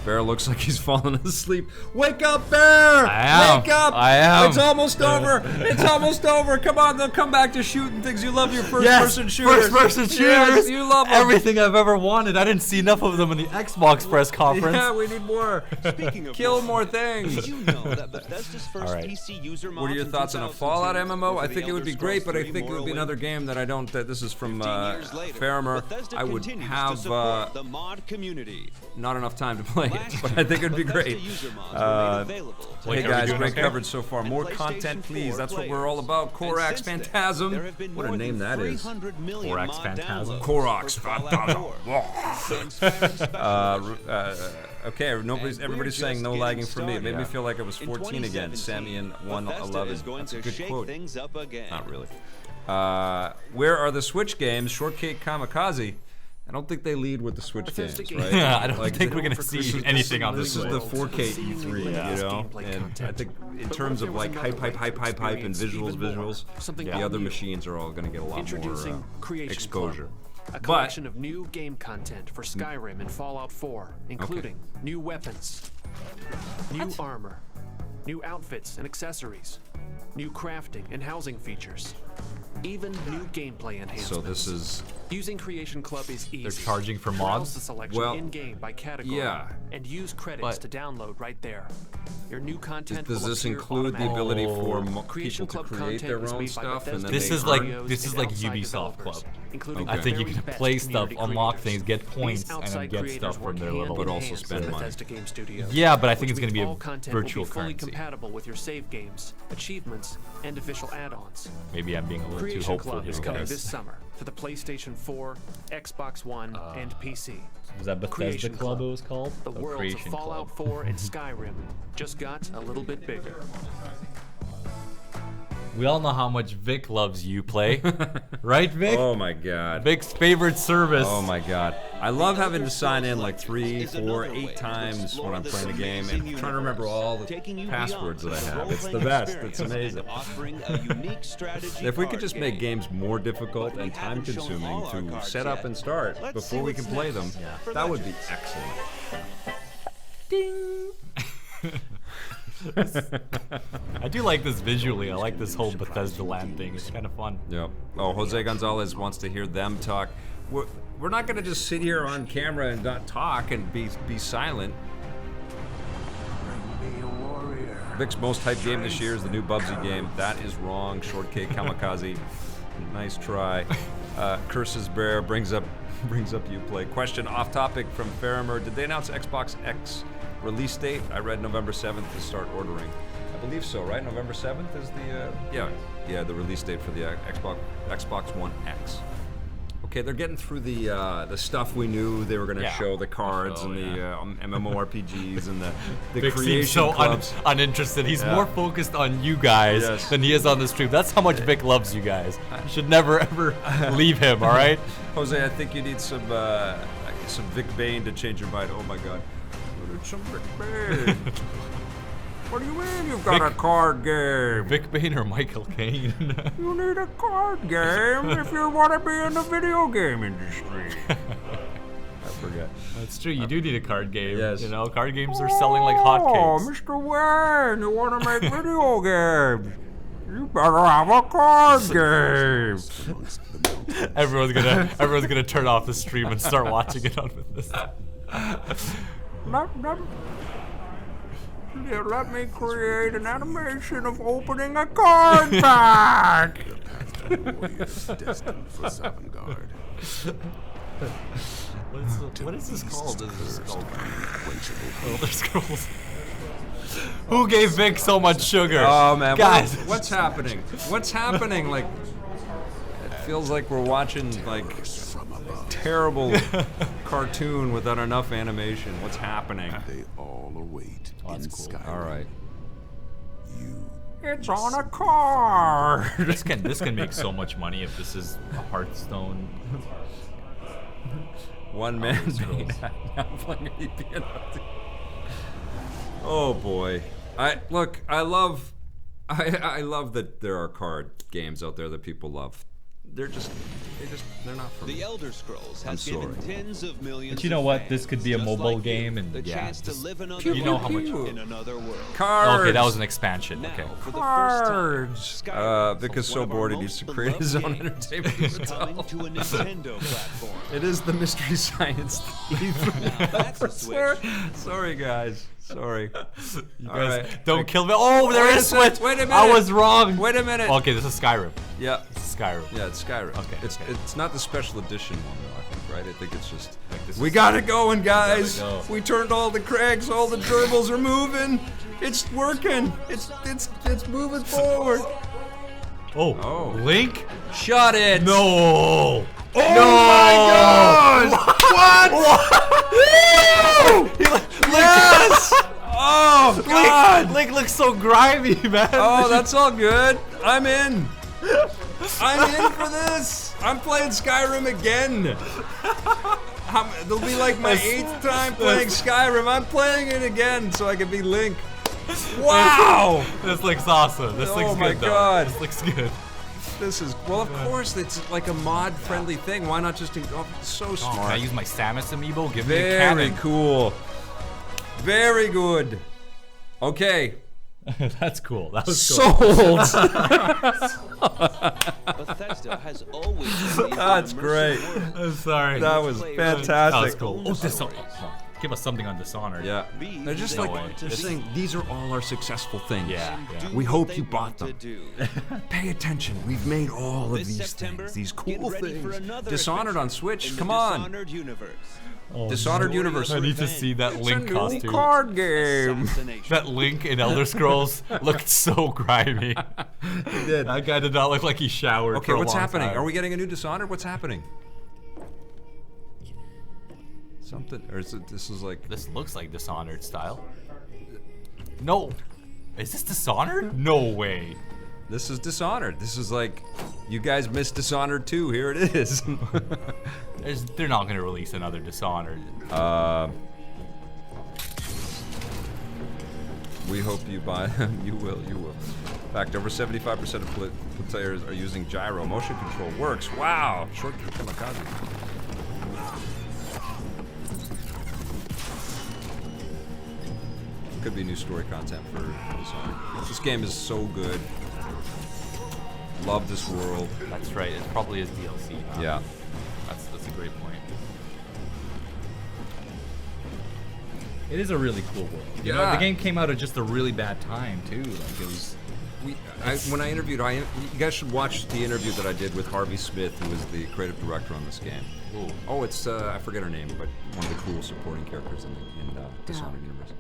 Bear looks like he's falling asleep. Wake up, Bear! I am. Wake up! I am. It's almost over. It's almost over. Come on, they'll come back to shooting things. You love your first-person shooters. First-person shooters. Yes, you love them. Everything I've ever wanted. I didn't see enough of them in the Xbox press conference. Yeah, we need more. Speaking of Kill more things. Did you know that Bethesda's first PC user mods What are your in thoughts on a 2002 Fallout MMO? were I for think the it would be Elder great, but I Scrolls think it would be Morrowind? another game that I don't. This is from 15 years later, Farmer. Bethesda I would continues to have support the mod community. not enough time to play it, but I think it would be great. Hey guys, great coverage so far. More content, please. That's what we're all about. Korax Phantasm. What a name that is. Korax Phantasm. Korax Phantasm. Okay, everybody's saying no lagging for me. It made me feel like I was 14 again. Sammy in 111. That's a good quote. Not really. Where are the Switch games? Shortcake Kamikaze. I don't think they lead with the Switch games, right? Yeah, I don't think we're gonna see anything on this. This is the 4K E3, you know? And I think in terms of like hype, and visuals, the other machines are all gonna get a lot more exposure. A collection of new game content for Skyrim and Fallout 4, including new weapons, new armor, new outfits and accessories, new crafting and housing features, even new gameplay enhancements. So this is... Using Creation Club is easy. They're charging for mods? Browse the selection in-game by category and use credits to download right there. Your new content Does this include the ability for people to create their own stuff? And then this is like Ubisoft Club. I think you can play stuff, unlock things, get points, and then get stuff from their little. But also spend money. Yeah, but I think it's going to be a virtual fully currency. compatible with your save games, achievements, and official add-ons. Maybe I'm being a little too Creation hopeful Club here, is coming guys. this summer to the PlayStation 4, Xbox One, and PC. Was that Bethesda Creation Club it was called? The worlds of Creation Fallout Club. 4 and Skyrim just got a little bit bigger. We all know how much Vic loves Uplay. Right, Vic? Oh my god. Vic's favorite service. Oh my god. I love having to sign in like 3, 4, 8 times when I'm playing a game and trying to remember all the passwords that I have. It's the best. It's amazing. If we could just make games more difficult and time consuming to set up and start before we can play them, that would be excellent. Ding! I do like this visually. I like this whole Bethesda land thing. It's kind of fun. Yep. Oh, Jose Gonzalez wants to hear them talk. We're not going to just sit here on camera and not talk and be silent. Vic's most hyped game this year is the new Bubsy game. That is wrong. Shortcake Kamikaze. Nice try. Curses Bear brings up Uplay. Question off topic from Faramer. Did they announce Xbox X release date? I read November 7th to start ordering. I believe so, right? November 7th is the the release date for the Xbox One X. Okay, they're getting through the stuff we knew they were going to show, the cards and the MMORPGs and the Vic creation seems so clubs. uninterested. He's more focused on you guys than he is on the stream. That's how much Vic loves you guys. You should never ever leave him, all right? Jose, I think you need some Vic Bain to change your mind. Oh my god. You need some Vic Bain. What do you mean you've got a card game? Vic Bain or Michael Caine? You need a card game if you want to be in the video game industry. forget. That's true. You do need a card game. Yes. You know, card games are selling like hotcakes. Mr. Wayne, you want to make video games? You better have a card game. Everyone's gonna turn off the stream and start watching it on Bethesda. Let me create an animation of opening a card pack. Destined for Savangard. What is this called? This is called Elder Scrolls. Who gave Vic so much sugar? Oh man, guys, what's happening? What's happening? Like, it feels like we're watching like terrible cartoon without enough animation. What's happening? They all await in Skyrim. All right. It's on a card. this can make so much money if this is a Hearthstone. One man made now playing EPN. Oh boy. I love that there are card games out there that people love. They're not for me. The Elder Scrolls has given tens of millions. But you know what? This could be a mobile game, and the chance to live another you know how much. in another world. Cards. Okay, that was an expansion. Okay. Cards. Vic is so bored he needs to create his own entertainment. Coming to a Nintendo platform. It is the Mystery Science Thief. That's a switch. Sorry, guys. Sorry. You guys don't kill me. Oh, there is Switch. Wait a minute. I was wrong. Wait a minute. Okay, this is Skyrim. Yeah. Skyrim. Yeah, it's Skyrim. Okay. It's not the special edition one though, I think, right? I think it's just this we got it going, guys. Go. We turned all the cranks, all the gerbils are moving. It's working. It's moving forward. Oh. Link? Shut it. No. Oh my God! What? Yes! Oh God! Link looks so grimy, man. Oh, that's all good. I'm in. I'm in for this. I'm playing Skyrim again. It'll be like my 8th time playing Skyrim. I'm playing it again so I can be Link. Wow! This looks awesome. This looks good. Oh my though. God! This looks good. This is of course it's like a mod-friendly thing. Why not just so smart? Can I use my Samus amiibo? Give me a Very cannon. cool. Very good. Okay. That's cool. That was sold. Bethesda has always That's great. I'm sorry. That was fantastic. That was cool. Oh, Dishonored. Give us something on Dishonored. Yeah. They're just No like way. they're saying these are all our successful things. Yeah. We hope you bought them. Pay attention. We've made all of these things. These cool things. Dishonored on Switch. Come on. Dishonored Universe. Oh, Dishonored Universe. I need to see that Link It's a new costume. card game. That Link in Elder Scrolls looked so grimy. He did. That guy did not look like he showered. Okay, for a what's long happening? time. Are we getting a new Dishonored? What's happening? Something, or is it? This is like. This looks like Dishonored style. No, is this Dishonored? No way. This is Dishonored. This is like, you guys missed Dishonored 2. Here it is. They're not gonna release another Dishonored. We hope you buy them. You will. You will. In fact, over 75% of players are using gyro. Motion control works. Wow. Shortcut kamikaze. Could be new story content for Dishonored. This game is so good. Love this world. That's right. It probably is DLC. Huh? Yeah. That's a great point. It is a really cool world. You know, the game came out at just a really bad time too. Like it was. When I interviewed, you guys should watch the interview that I did with Harvey Smith, who was the creative director on this game. Ooh. Oh, it's I forget her name, but one of the cool supporting characters in Dishonored universe.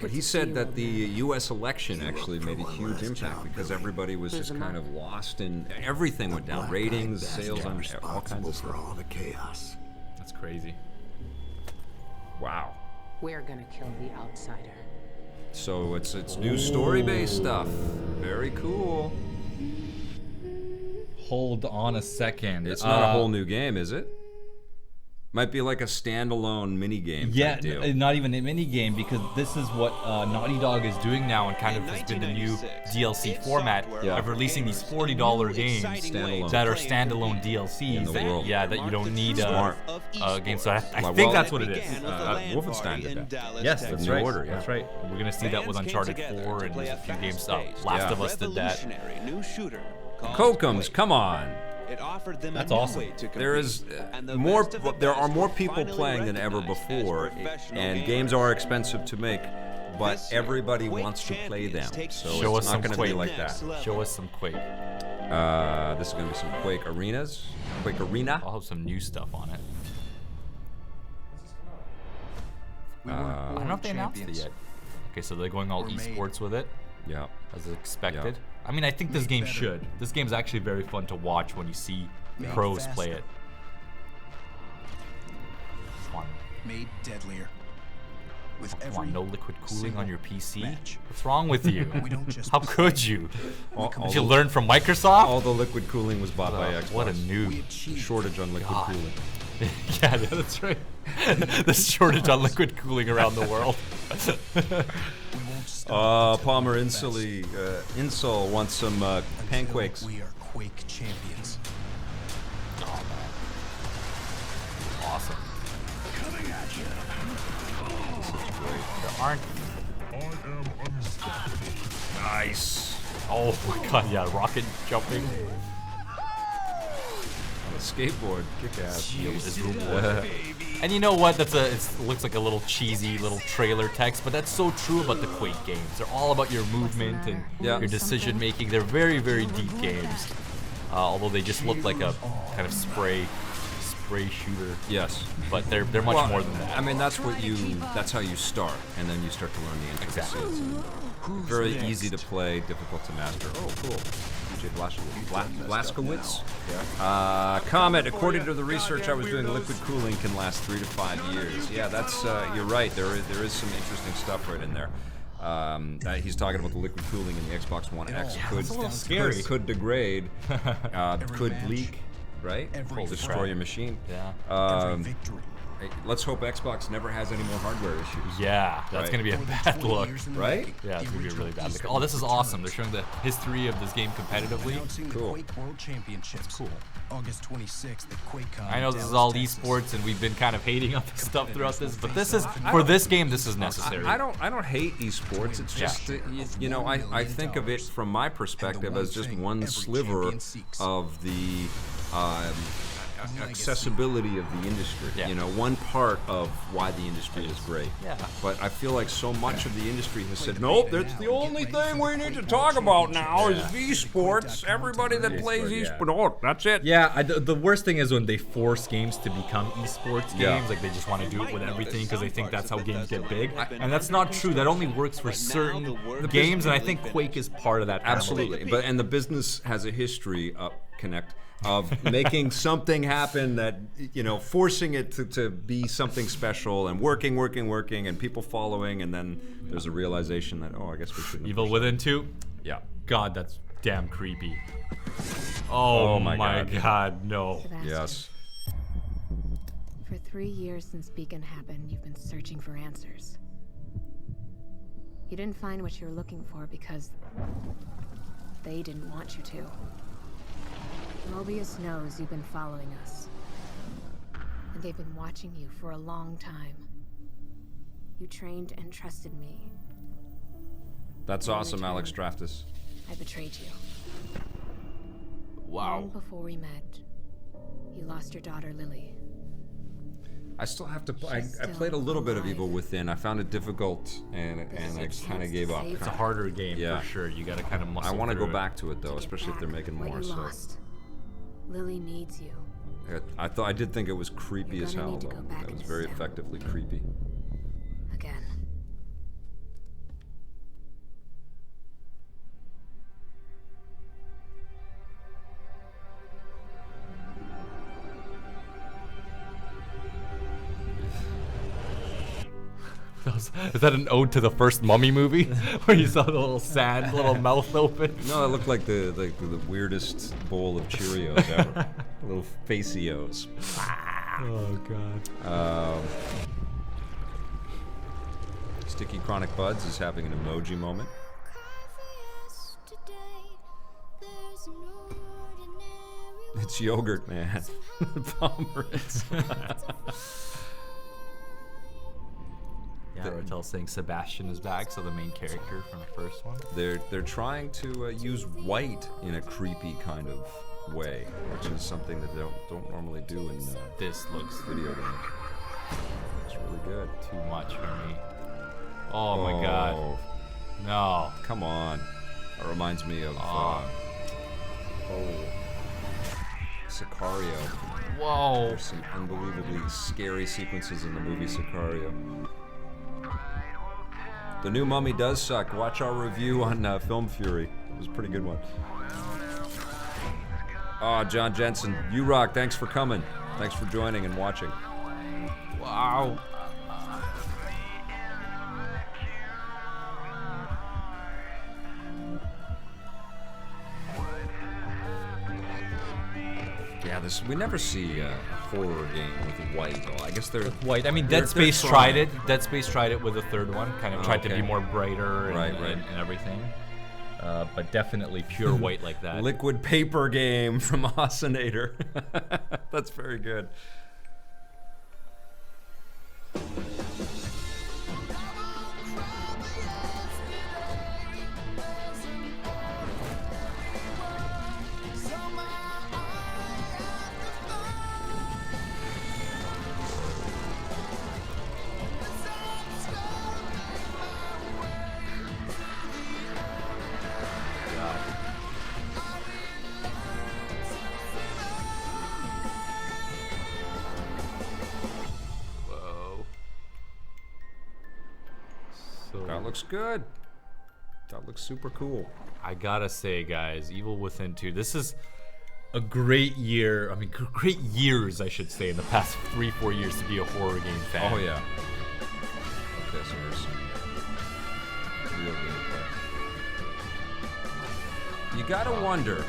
But he said that the U.S. election actually made a huge impact because everybody was just kind of lost and everything went down. Ratings, sales, on all kinds of stuff. For all the chaos. That's crazy. Wow. We're gonna kill the outsider. So it's new story-based stuff. Very cool. Hold on a second. It's not a whole new game, is it? Might be like a standalone mini game. Yeah, type deal. not even a mini game, because this is what Naughty Dog is doing now, and kind of has been the new DLC format of releasing these $40 games that are standalone DLCs that you don't need games. So I think that's what it is. Wolfenstein did that. Yes, The that's New right. Order, yeah. That's right. We're gonna see that with Uncharted 4 and there's a few games. Last of Us did that. Kokums, come on. It offered them That's a new awesome. way to compete. There is And the more. best of the There are best more were people finally playing than ever recognized as before, professional and gamers. games are expensive to make. But This year, everybody Quake wants to play them, champions so take Show it's us not some going to be Quake. like that. Show us some Quake. This is going to be some Quake arenas, Quake Arena. I'll have some new stuff on it. I don't know if they announced it yet. Okay, so they're going all esports with it. Yeah. As expected. I mean, I think this game should. This game's actually very fun to watch when you see pros play it. Come on. Made deadlier. With Come on, no liquid cooling on your PC? match. What's wrong with you? We don't just How could you? All Did you learn from Microsoft? All the liquid cooling was bought by Xbox. What a noob. Shortage on liquid cooling. Yeah, that's right. The shortage on liquid cooling around the world. Palmer Insel wants some pancakes. We are Quake champions. Oh, man. Awesome. Coming at you. There aren't. Nice. Oh my god, yeah, rocket jumping. On a skateboard, kick ass. And you know what? It looks like a little cheesy little trailer text, but that's so true about the Quake games. They're all about your movement and your decision making. They're very, very deep games. Although they just look like a kind of spray shooter. Yes. But they're much more than that. I mean, that's how you start, and then you start to learn the intricacies. Very easy to play, difficult to master. Oh, cool. DJ Blaskowitz. Comment, according to the research I was doing, liquid cooling can last 3 to 5 years. Yeah, that's, you're right. There is some interesting stuff right in there. He's talking about the liquid cooling in the Xbox One X. Could degrade, could leak, right? Destroy your machine. Yeah. Let's hope Xbox never has any more hardware issues. Yeah, that's gonna be a bad look. Right? Yeah, it's gonna be a really bad look. Oh, this is awesome. They're showing the history of this game competitively. Cool. Quake World Championships. Cool. August 26th at QuakeCon. I know this is all esports, and we've been kind of hating on this stuff throughout this, but this is for this game. This is necessary. I don't hate esports. It's just you know, I think of it from my perspective as just one sliver of the accessibility of the industry. You know, one part of why the industry is great. But I feel like so much of the industry has said, nope, that's the only thing we need to talk about now is esports. Everybody that plays esports, oh, that's it. Yeah, the worst thing is when they force games to become esports games. Like they just want to do it with everything because they think that's how games get big. And that's not true. That only works for certain games, and I think Quake is part of that. Absolutely. And the business has a history of making something happen that, you know, forcing it to be something special and working, and people following, and then there's a realization that, oh, I guess we shouldn't. Evil Within 2? Yeah. God, that's damn creepy. Oh my god, no. Sebastian. Yes. For 3 years since Beacon happened, you've been searching for answers. You didn't find what you were looking for because they didn't want you to. Mobius knows you've been following us. And they've been watching you for a long time. You trained and trusted me. That's awesome, Alex Draftus. I betrayed you. Wow. Long before we met, you lost your daughter, Lily. I still have to. I played a little bit of Evil Within. I found it difficult, and I kind of gave up. It's a harder game for sure. You got to kind of muscle I want to go through back to it though, especially if they're making more. So. Lost. Lily needs you. I did think it was creepy as hell though. It was very effectively creepy. Again. Is that an ode to the first Mummy movie, where you saw the little sad little mouth open? No, it looked like the weirdest bowl of Cheerios ever. Little Facios. Oh god. Sticky Chronic Buds is having an emoji moment. It's yogurt, man. Pomerantz. Yeah, Rotel's saying Sebastian is back, so the main character from the first one. They're trying to use white in a creepy kind of way, which is something that they don't normally do in this looks video games. It's really good. Too much for me. Oh my god. No. Come on. That reminds me of Sicario. Whoa. There's some unbelievably scary sequences in the movie Sicario. The new Mummy does suck. Watch our review on Film Fury. It was a pretty good one. Oh, John Jensen, you rock. Thanks for coming. Thanks for joining and watching. Wow. Yeah, we never see a horror game with white. Well, I guess they're white. I mean, Dead Space tried it. Dead Space tried it with the third one. Kind of tried to be more brighter and everything. But definitely pure white like that. Liquid paper game from Osinator. That's very good. That looks good. That looks super cool. I gotta say, guys, Evil Within 2, this is a great year. I mean, great years, I should say, in the past 3-4 years to be a horror game fan. Oh, yeah. Okay, so there's some real gameplay. You gotta wonder,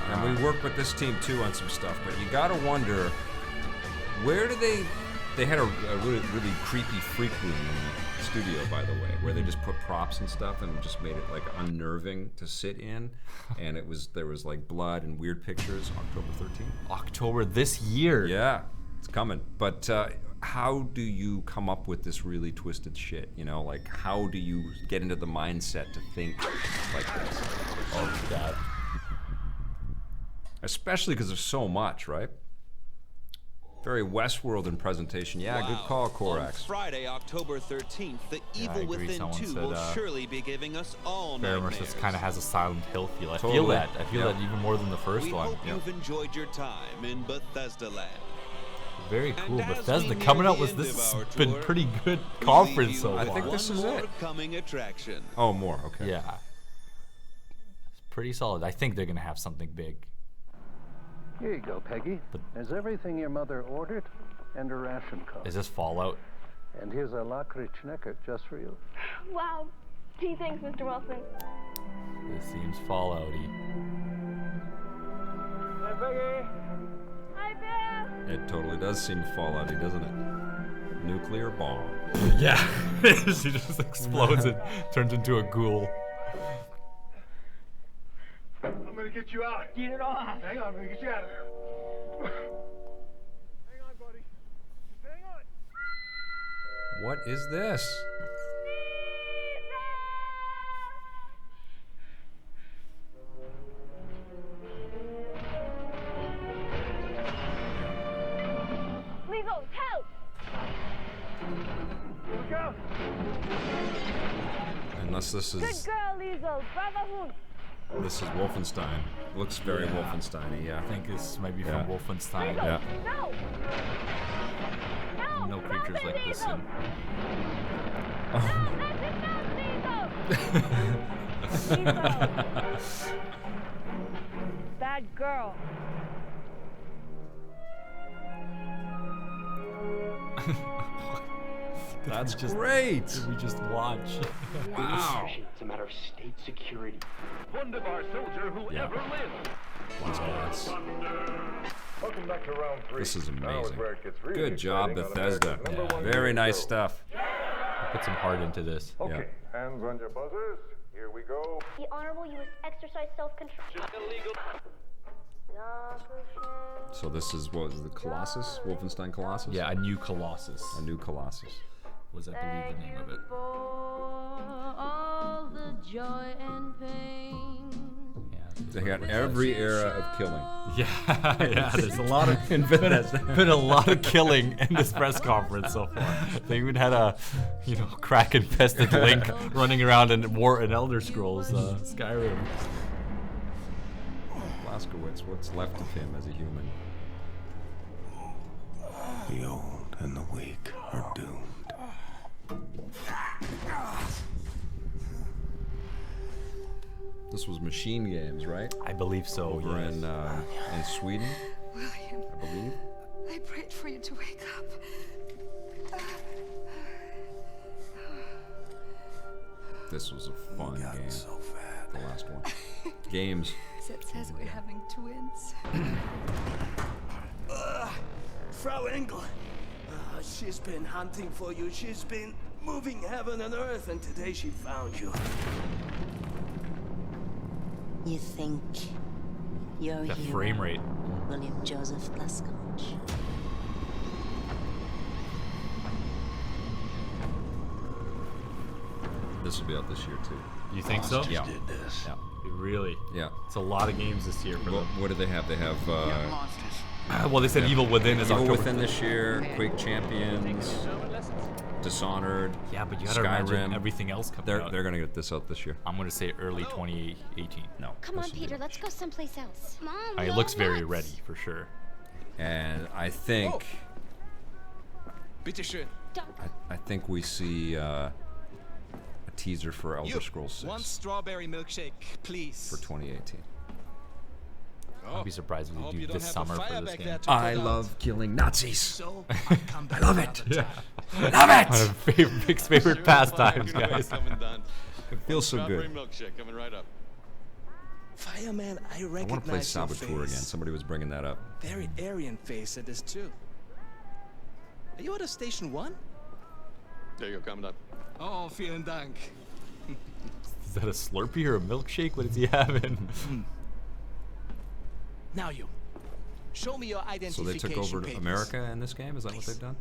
and we work with this team too on some stuff, but you gotta wonder, where do they had a really, really creepy freak room in the studio, by the way, where they just put props and stuff and just made it like unnerving to sit in, and there was like blood and weird pictures. October 13th. October this year. Yeah, it's coming. But how do you come up with this really twisted shit? You know, like how do you get into the mindset to think like this? Oh god. Especially because there's so much, right? Very Westworld in presentation. Yeah, good call, Korax. On Friday, October 13th, the Evil Within 2 will surely be giving us all nightmares. Just kind of has a Silent Hill feel. I Totally. feel that. I feel that even more than the first one. We hope you've enjoyed your time in Bethesda Land. Very cool. Bethesda coming out with this has been pretty good conference so far. I think this is it. Coming attraction. Oh, more. Okay. Yeah. It's pretty solid. I think they're gonna have something big. Here you go, Peggy. There's everything your mother ordered and a ration card. Is this Fallout? And here's a lakritz schnecker just for you. Wow. Gee, thanks, Mr. Wilson. This seems Fallout-y. Hi, Peggy. Hi, Bill. It totally does seem Fallout-y, doesn't it? Nuclear bomb. Yeah. She just explodes and turns into a ghoul. I'm gonna get you out. Get it on. Hang on, I'm gonna get you out of there. Hang on, buddy. Just hang on. What is this? Lego, help! Look out! Unless this Good is girl, Lego. Bravo. Wolfenstein. Looks very Wolfenstein-y, yeah. I think this might be from Wolfenstein. Yeah. No! No creatures like this in. Bad girl. That's just great. Did we just watch? Wow. It's a matter of state security. Wunderbar soldier who ever lived. Yes. Welcome back to round 3. This is Now is amazing. where it gets really Good job, exciting on Bethesda. America's #1 Very game nice show. stuff. Put some heart into this. Okay, hands on your buzzers. Here we go. The Honorable, you must exercise self-control. So this is, what was it, the Colossus? Wolfenstein Colossus? Yeah, a new Colossus. A new Colossus. Was, I believe, the name of it. All the joy and pain. They got every era of killing. Yeah, yeah. There's a lot of In Bethesda. been a lot of killing in this press conference so far. They even had a, crack infested Link running around in Elder Scrolls Skyrim. Blaskowitz, what's left of him as a human? The old and the weak are doomed. This was Machine Games, right? I believe so. Over yes. in Sweden, William, I believe. I prayed for you to wake up. This was a fun game. So fat. The last one. Games. Zed says we're having twins. Frau Engel, she's been hunting for you. She's been moving heaven and earth, and today she found you. You think you're That hero, frame rate. William Joseph Blaskowitz? This will be out this year too. You think so? Yeah. Did this. Yeah. Really? Yeah. It's a lot of games this year for them. What do they have? They have Well, they said Evil Within is Evil October. Within this year, Quake Champions, Dishonored. Yeah, but you gotta Skyrim. imagine everything else coming out. They're gonna get this out this year. I'm gonna say early 2018. No. Come on, Peter, let's go someplace else. Mom, It looks very ready for sure. And I think Bitteschön. I think we see a teaser for Elder Scrolls 6 One strawberry milkshake, please. for 2018. I'd be surprised if hope we you do don't this have a summer fire for this back game. there to I put out. love killing Nazis. So, I love it. Yeah. I love it. One of Vic's favorite pastimes, guys. It feels so Strawberry good. milkshake coming right up. Fireman, I I recognize want to play your Saboteur again. face. Somebody was bringing that up. Very Aryan face it is too. Are you out of Station 1? There you go, coming up. Oh, vielen Dank. Is that a Slurpee or a milkshake? What is he having? Now you. Show me your So identification they took over papers. America in this game? Is that what they've done?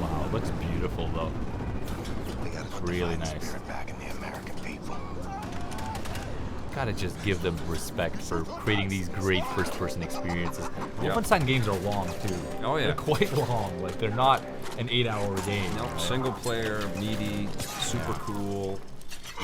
Wow, it looks beautiful though. We gotta put Really the fighting nice. spirit back in the American people. Gotta just give them respect for creating these great first-person experiences. Yeah. Wolfenstein games are long too. Oh, yeah. They're quite long. Like they're not an 8-hour game. Nope. Single player, meaty, super cool,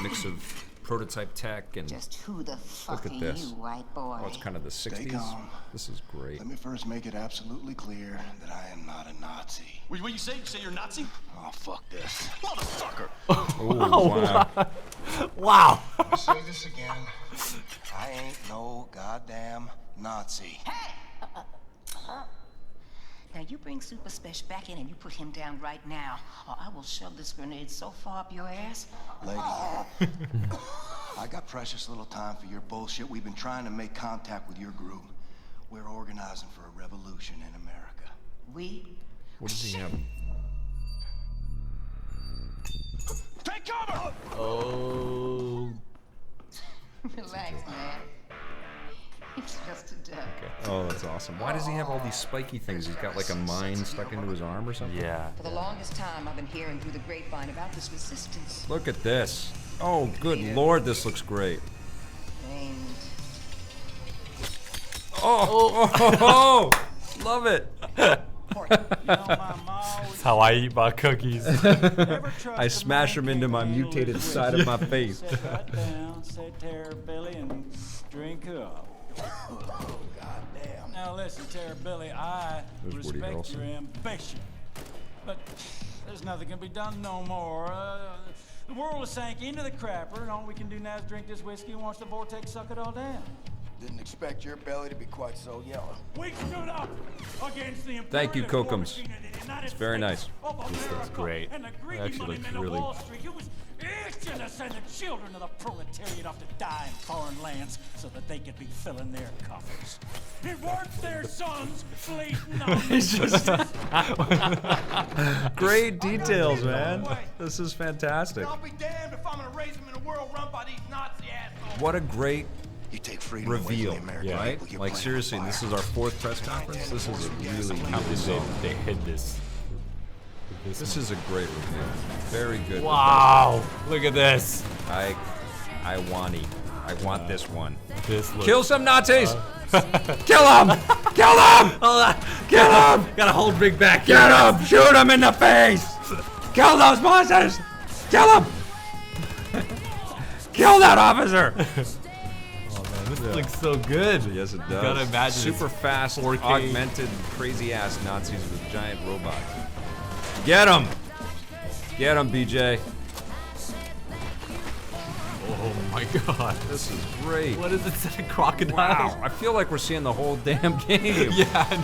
mix of prototype tech and Just who the fuck look are at this. you, white boy? Oh, it's kind of the 60s. calm. This is great. Let me first make it absolutely clear that I am not a Nazi. Wait, what you say? You say you're Nazi? Oh, fuck this. Motherfucker! Oh, wow. Wow. Let me say this again. I ain't no goddamn Nazi. Now you bring Super Spesh back in and you put him down right now, or I will shove this grenade so far up your ass. Lady, I got precious little time for your bullshit. We've been trying to make contact with your group. We're organizing for a revolution in America. We? What does he have? Take cover! Oh. Relax, man. It's just a duck. Oh, that's awesome. Why does he have all these spiky things? He's got like a mine stuck into his arm or something? Yeah. For the longest time, I've been hearing through the grapevine about this resistance. Look at this. Oh, good lord, this looks great. And Oh, love it. That's how I eat my cookies. I smash them into my mutated side of my face. Sit right down, say Terror Billy, and drink up. Oh, goddamn. Now listen, Terror Billy, I There's Woody respect Harrelson. your ambition, but there's nothing can be done no more. The world has sank into the crapper, and all we can do now is drink this whiskey and watch the vortex suck it all down. Didn't expect your belly to be quite so yellow. We stood up against the Thank you, imperialist war Kokems. machine of the United It's very States nice. of This looks America great. and the It greedy actually money looks men of really. Wall Street. It was Christians are sending children of the proletariat off to die in foreign lands so that they could be filling their coffers. It weren't their sons fleeting on It's just great details, man. This is fantastic. I'll be damned if I'm gonna raise them in a world run by these Nazi assholes. What a great reveal, American right? people. You're Like playing seriously, with this is our 4th press conference. This is a really, really solid. They hid this. This is a great reveal. Very good. Wow! Look at this. I want this one. This looks, Kill some Nazis! Kill them! Kill them! Kill them! Gotta hold Big back. Get them! Shoot them in the face! Kill those monsters! Kill them! Kill that officer! This looks so good. Yes, it does. You gotta imagine super it's fast, 4K. augmented, crazy-ass Nazis with giant robots. Get them! Get them, BJ. Oh my god. This is great. What is it? Is that a crocodile? Wow. I feel like we're seeing the whole damn game. Yeah, I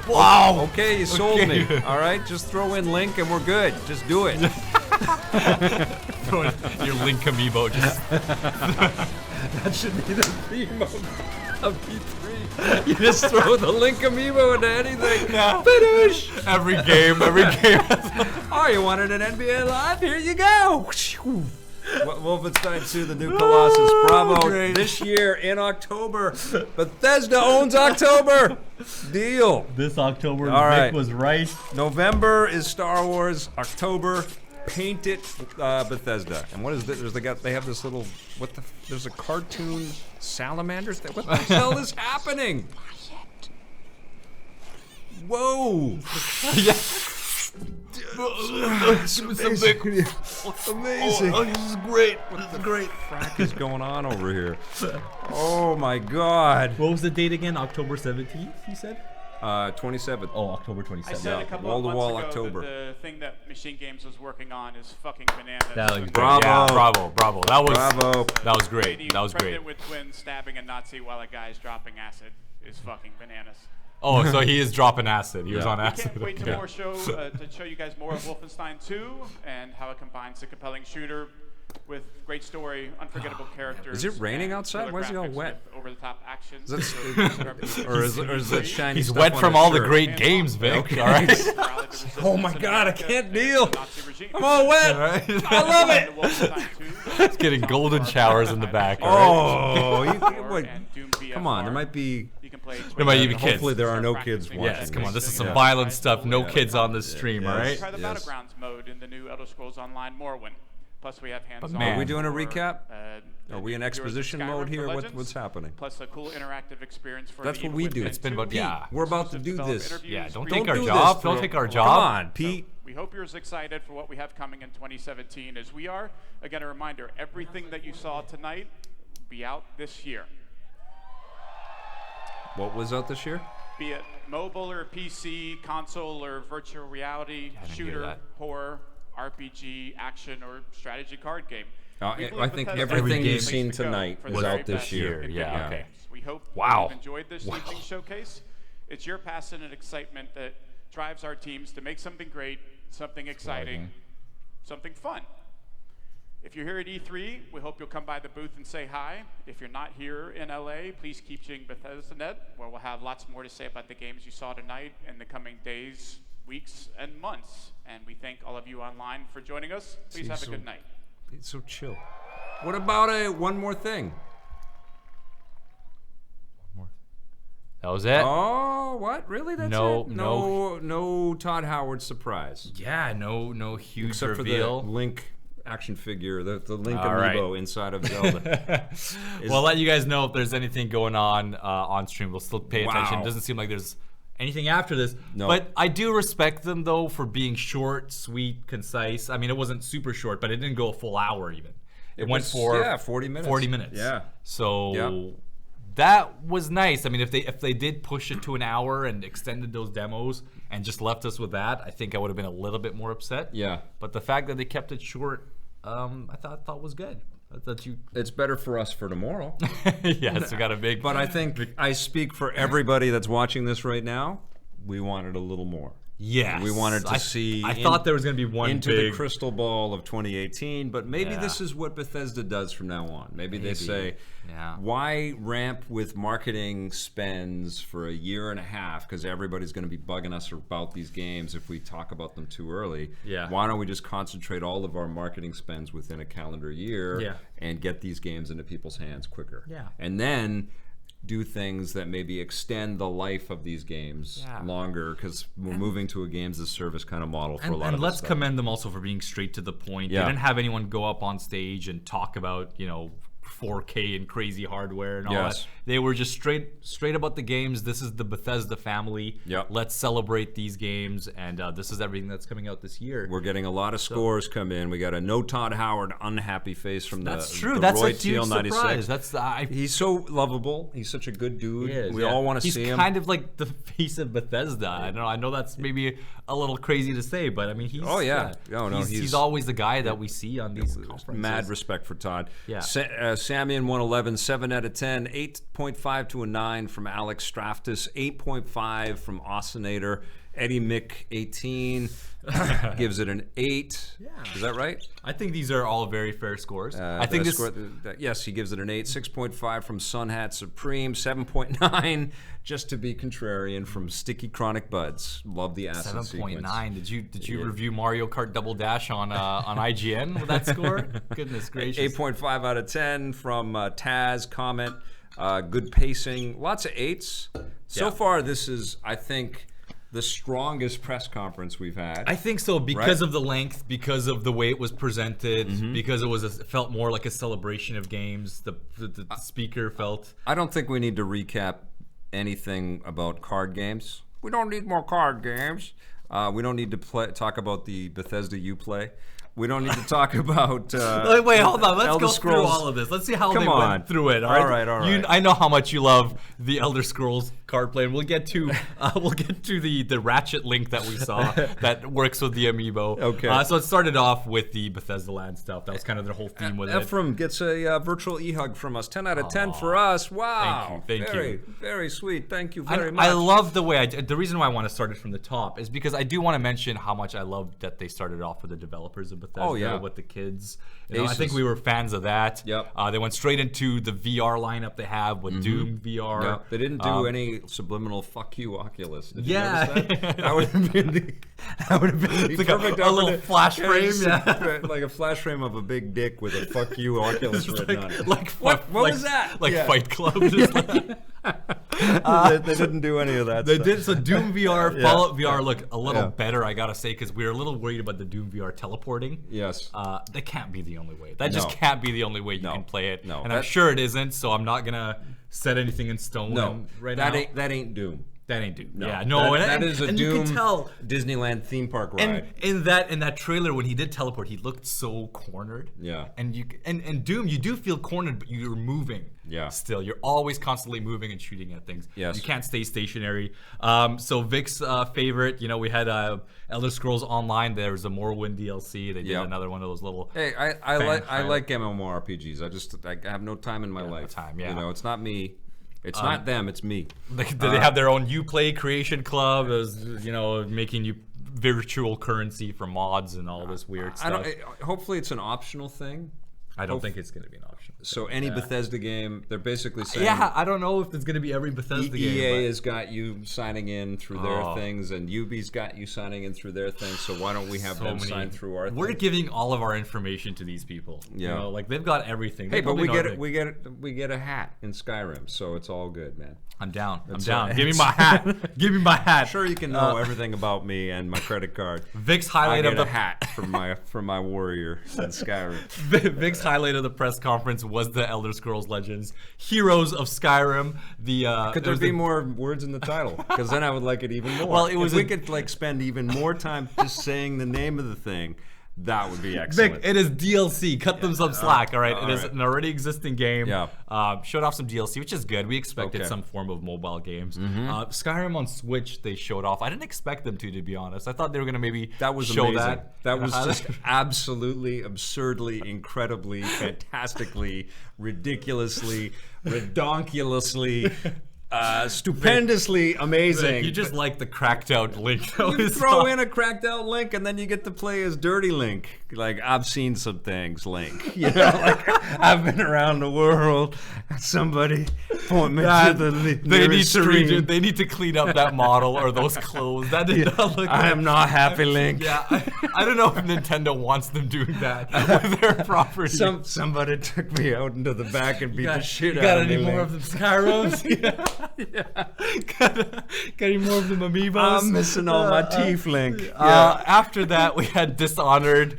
know. Wow. Okay, you sold me. All right, just throw in Link and we're good. Just do it. Your Link amiibo just. That should be the theme of P3. You just throw the Link amiibo into anything. Yeah. Finish. Every game. Oh, you wanted an NBA Live? Here you go. Wolfenstein 2, the new Colossus. Bravo. Great. This year in October. Bethesda owns October. Deal. This October, All right. Nick was right. November is Star Wars. October, Paint It Bethesda. And what is this? They have this little, there's a cartoon salamanders. What the hell is happening? Whoa. Yeah. Amazing. Amazing. Oh, this is great. What the great frack is going on over here? Oh my god. What was the date again? October 17th, you said? 27th. Oh, October 27th. I said a couple of Wall-to-wall months ago October. that the thing that Machine Games was working on is fucking bananas. That was Bravo. Yeah, bravo. That was Bravo. That was great. Lady That was great. pregnant with twins stabbing a Nazi while a guy's dropping acid is fucking bananas. Oh, so he is dropping acid. He was on We acid. can't wait to show you guys more of Wolfenstein 2 and how it combines a compelling shooter with great story, unforgettable characters. Is it raining and outside? killer Why is he all graphics wet? with over-the-top action. Or is that shiny He's stuff wet on from his all the shirt? great games, Vic. Okay. All right. Oh my god, I can't deal. I'm all wet. I love it. It's getting golden showers in the back. Oh, Wait. come on. There might be. There might be kids. Hopefully, there are no kids watching. Yes, come on. This is some Yeah. violent stuff. No kids on this stream, all right? Try the Battlegrounds mode in the new Elder Scrolls Online Morrowind. Plus, we have hands-on. man. Are we doing a recap? the Are we in Heroes of exposition Skyrim mode for here? Legends, What's happening? Plus a cool interactive experience for That's Evil what we do. Within It's been 2. about- yeah. We're about to do Develop this. interviews, Yeah, don't previews, take our do job. this Don't for- take our Come job. on, Pete. We hope you're as excited for what we have coming in 2017 as we are. Again, a reminder, everything that you saw tonight will be out this year. What was out this year? Be it mobile or PC, console or virtual reality, didn't hear shooter, that. horror, RPG, action, or strategy card game. I believe think Bethesda everything is the you've place seen to go tonight for the was very out this best year. in Yeah, video okay. games. We hope Wow. you've enjoyed this evening's showcase. It's your passion and excitement that drives our teams to make something great, something exciting, something fun. If you're here at E3, we hope you'll come by the booth and say hi. If you're not here in LA, please keep tuning Bethesda.net, where we'll have lots more to say about the games you saw tonight in the coming days, weeks, and months. And we thank all of you online for joining us. Please have a good night. It's so chill. What about one more thing? That was it? Oh, what? Really? That's No, it? No Todd Howard surprise. Yeah, no huge Except reveal. for the Link action figure, the Link All right. amiibo inside of Zelda. Well, I'll let you guys know if there's anything going on stream. We'll still pay attention. Wow. It doesn't seem like there's anything after this. No. But I do respect them, though, for being short, sweet, concise. I mean, it wasn't super short, but it didn't go a full hour even. It went was- for yeah, 40 minutes. 40 minutes. Yeah. So Yeah. that was nice. I mean, if they did push it to an hour and extended those demos and just left us with that, I think I would have been a little bit more upset. Yeah. But the fact that they kept it short, I thought was good. I thought you. It's better for us for tomorrow. Yes, we got a big. But I think I speak for everybody that's watching this right now. We wanted a little more. Yes. We wanted to see. I thought there was going to be one into big the crystal ball of 2018, but maybe this is what Bethesda does from now on. Maybe they say, why ramp with marketing spends for a year and a half? Because everybody's going to be bugging us about these games if we talk about them too early. Yeah. Why don't we just concentrate all of our marketing spends within a calendar year and get these games into people's hands quicker? Yeah. And then do things that maybe extend the life of these games longer, because we're moving to a games as a service kind of model for a lot of And this let's stuff. commend them also for being straight to the point. Yeah. They didn't have anyone go up on stage and talk about, 4K and crazy hardware and all that. They were just straight about the games. This is the Bethesda family. Let's celebrate these games, and this is everything that's coming out this year. We're getting a lot of scores come in. We got a no Todd Howard unhappy face from the true. That's Roy a huge TL96. surprise. He's so lovable. He's such a good dude. We all want to see him. He's kind of like the face of Bethesda. I know that's maybe a little crazy to say, but I mean, he's he's always the guy that we see on these conferences. Mad respect for Todd. Yeah. Samian 111, 7 out of 10, 8.5 to a 9 from Alex Straftis, 8.5 from Oscinator. Eddie Mick 18 gives it an 8. Yeah. Is that right? I think these are all very fair scores. I think this. Yes, he gives it an 8. 6.5 from Sunhat Supreme. 7.9 just to be contrarian from Sticky Chronic Buds. Love the acid sequence. 7.9. Did you review Mario Kart Double Dash on IGN with that score? Goodness gracious. 8.5 out of 10 from Taz. Comment. Good pacing. Lots of 8s. So far, this is, I think, the strongest press conference we've had. I think so, because of the length, because of the way it was presented, because it felt more like a celebration of games. The speaker felt. I don't think we need to recap anything about card games. We don't need more card games. We don't need to talk about the Bethesda Uplay. We don't need to talk about. Wait, hold on. Let's Elder go Scrolls. through all of this. Let's see how they went through it. All right. I know how much you love the Elder Scrolls card play, and we'll get to the Ratchet link that we saw that works with the amiibo. Okay. So it started off with the Bethesda Land stuff. That was kind of their whole theme with it. Ephraim gets a virtual e-hug from us. 10 out of 10 for us. Wow. Thank you. Very sweet. Thank you very much. I love the way the reason why I want to start it from the top is because I do want to mention how much I love that they started off with the developers of Bethesda with the kids. I think we were fans of that. Yep. They went straight into the VR lineup they have with Doom VR. Yep. They didn't do any subliminal "fuck you, Oculus." Did you Yeah. notice that? That would have been the It's like perfect a little flash frame. Like a flash frame of a big dick with a "fuck you, Oculus" written on it. What was that? Like Fight Club. They didn't do any of that. They did. So Doom VR, Fallout VR look a little better, I gotta say, because we were a little worried about the Doom VR teleporting. Yes. That can't be the only way. That just can't be the only way you can play it. No. And I'm sure it isn't. So I'm not gonna set anything in stone. No. Right now. That ain't Doom. That ain't Doom. No. Yeah, no, that is a and Doom you can tell Disneyland theme park ride. And in that trailer when he did teleport, he looked so cornered. Yeah. And Doom, you do feel cornered, but you're moving. Yeah. Still, you're always constantly moving and shooting at things. Yes. You can't stay stationary. So Vic's favorite, we had Elder Scrolls Online. There was a Morrowind DLC. They did another one of those little. Hey, I like MMORPGs. I have no time in my life. Time, yeah. It's not me. It's not them. It's me. They have their own Uplay creation club. It was, making you virtual currency for mods and all this weird stuff. Hopefully, it's an optional thing. I don't think it's going to be an option. So any Bethesda game, they're basically saying. Yeah, I don't know if it's going to be every Bethesda game. EA has got you signing in through their things, and Ubi's got you signing in through their things. So why don't we have them sign through our? We're giving all of our information to these people. Yeah, they've got everything. Hey, but we get a hat in Skyrim, so it's all good, man. I'm down. Give me my hat. Give me my hat. Sure, you can know everything about me and my credit card. Vic's highlight of the hat from my warrior in Skyrim. Vic's highlight of the press conference was the Elder Scrolls Legends Heroes of Skyrim. Could there be more words in the title? Because then I would like it even more. Well, if we could spend even more time just saying the name of the thing. That would be excellent. Vic, it is DLC. Cut them some slack, all right? All it is an already existing game. Yeah. Showed off some DLC, which is good. We expected some form of mobile games. Skyrim on Switch, they showed off. I didn't expect them to be honest. I thought they were going to maybe show amazing. that. That was just absolutely, absurdly, incredibly, fantastically, ridiculously, redonkulously stupendously amazing. You just like the cracked out Link. You throw in a cracked out Link, and then you get to play as Dirty Link. Like, I've seen some things, Link. You know, like, I've been around the world. Somebody point me to the they need to stream. They need to clean up that model or those clothes. That did not look. I am not happy, Link. Yeah, I don't know if Nintendo wants them doing that with their property. Somebody took me out into the back and beat the shit you out of me. got any more of them Skyrims? Got any more of them Amiibos? I'm missing all my teeth, Link. After that, we had Dishonored,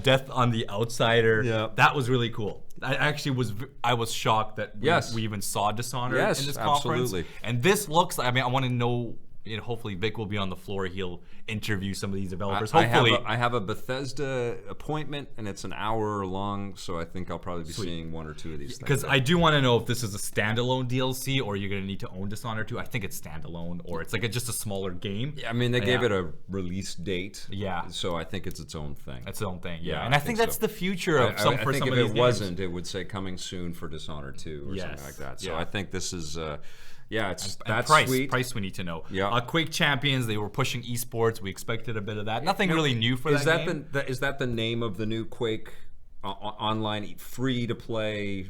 Death on the Outsider. Yeah. That was really cool. I was shocked that we even saw Dishonored in this conference. Absolutely. And this looks like, I mean, I want to know, hopefully Vic will be on the floor. He'll interview some of these developers. Hopefully. I have a Bethesda appointment, and it's an hour long, so I think I'll probably be seeing one or two of these things. Because I do want to know if this is a standalone DLC or you're going to need to own Dishonored 2. I think it's standalone, or it's like just a smaller game. Yeah, I mean, they gave it a release date. Yeah. So I think it's its own thing. It's its own thing, yeah. And I think that's the future of some of these games. I think if it wasn't, it would say coming soon for Dishonored 2 or something like that. So I think this is... that's price, sweet. Price we need to know. Yeah. Quake Champions, they were pushing esports. We expected a bit of that. Nothing really new for that game. Is that the name of the new Quake online free-to-play?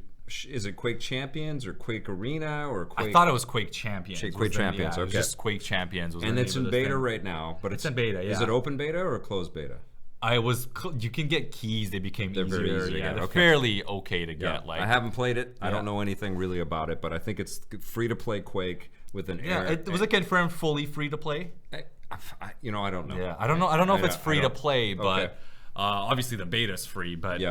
Is it Quake Champions or Quake Arena or Quake? I thought it was Quake Champions. Quake Champions, okay. It was just Quake Champions. And it's in beta right now. But it's in beta, yeah. Is it open beta or closed beta? You can get keys. They became easier. Very easy to get. They're fairly okay to get. I haven't played it. I don't know anything really about it, but I think it's free to play Quake with an was it confirmed fully free to play? I don't know. Yeah, I don't know if it's free to play, but obviously the beta's free. But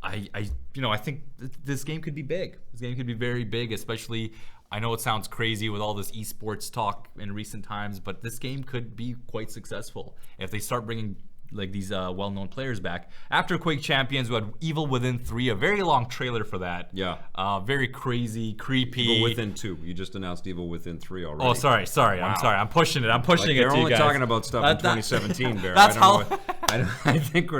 I think this game could be big. This game could be very big, especially. I know it sounds crazy with all this esports talk in recent times, but this game could be quite successful if they start bringing like these well-known players back. After Quake Champions, we had Evil Within 3, a very long trailer for that. Yeah. Very crazy, creepy. Evil Within 2. You just announced Evil Within 3 already. Oh, sorry. Wow. I'm sorry. I'm pushing it. They're only talking about stuff in 2017, Behr. That's I think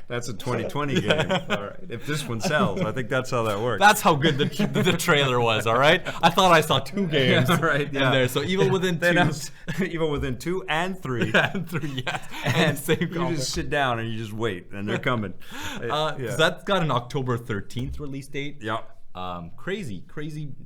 that's a 2020 game. All right. If this one sells, I think that's how that works. That's how good the trailer was, all right? I thought I saw 2 games in there. So Evil Within 2. Evil Within 2 and 3. And 3, yes. And same you just sit down and you just wait, and they're coming. That's got an October 13th release date. Yeah. Crazy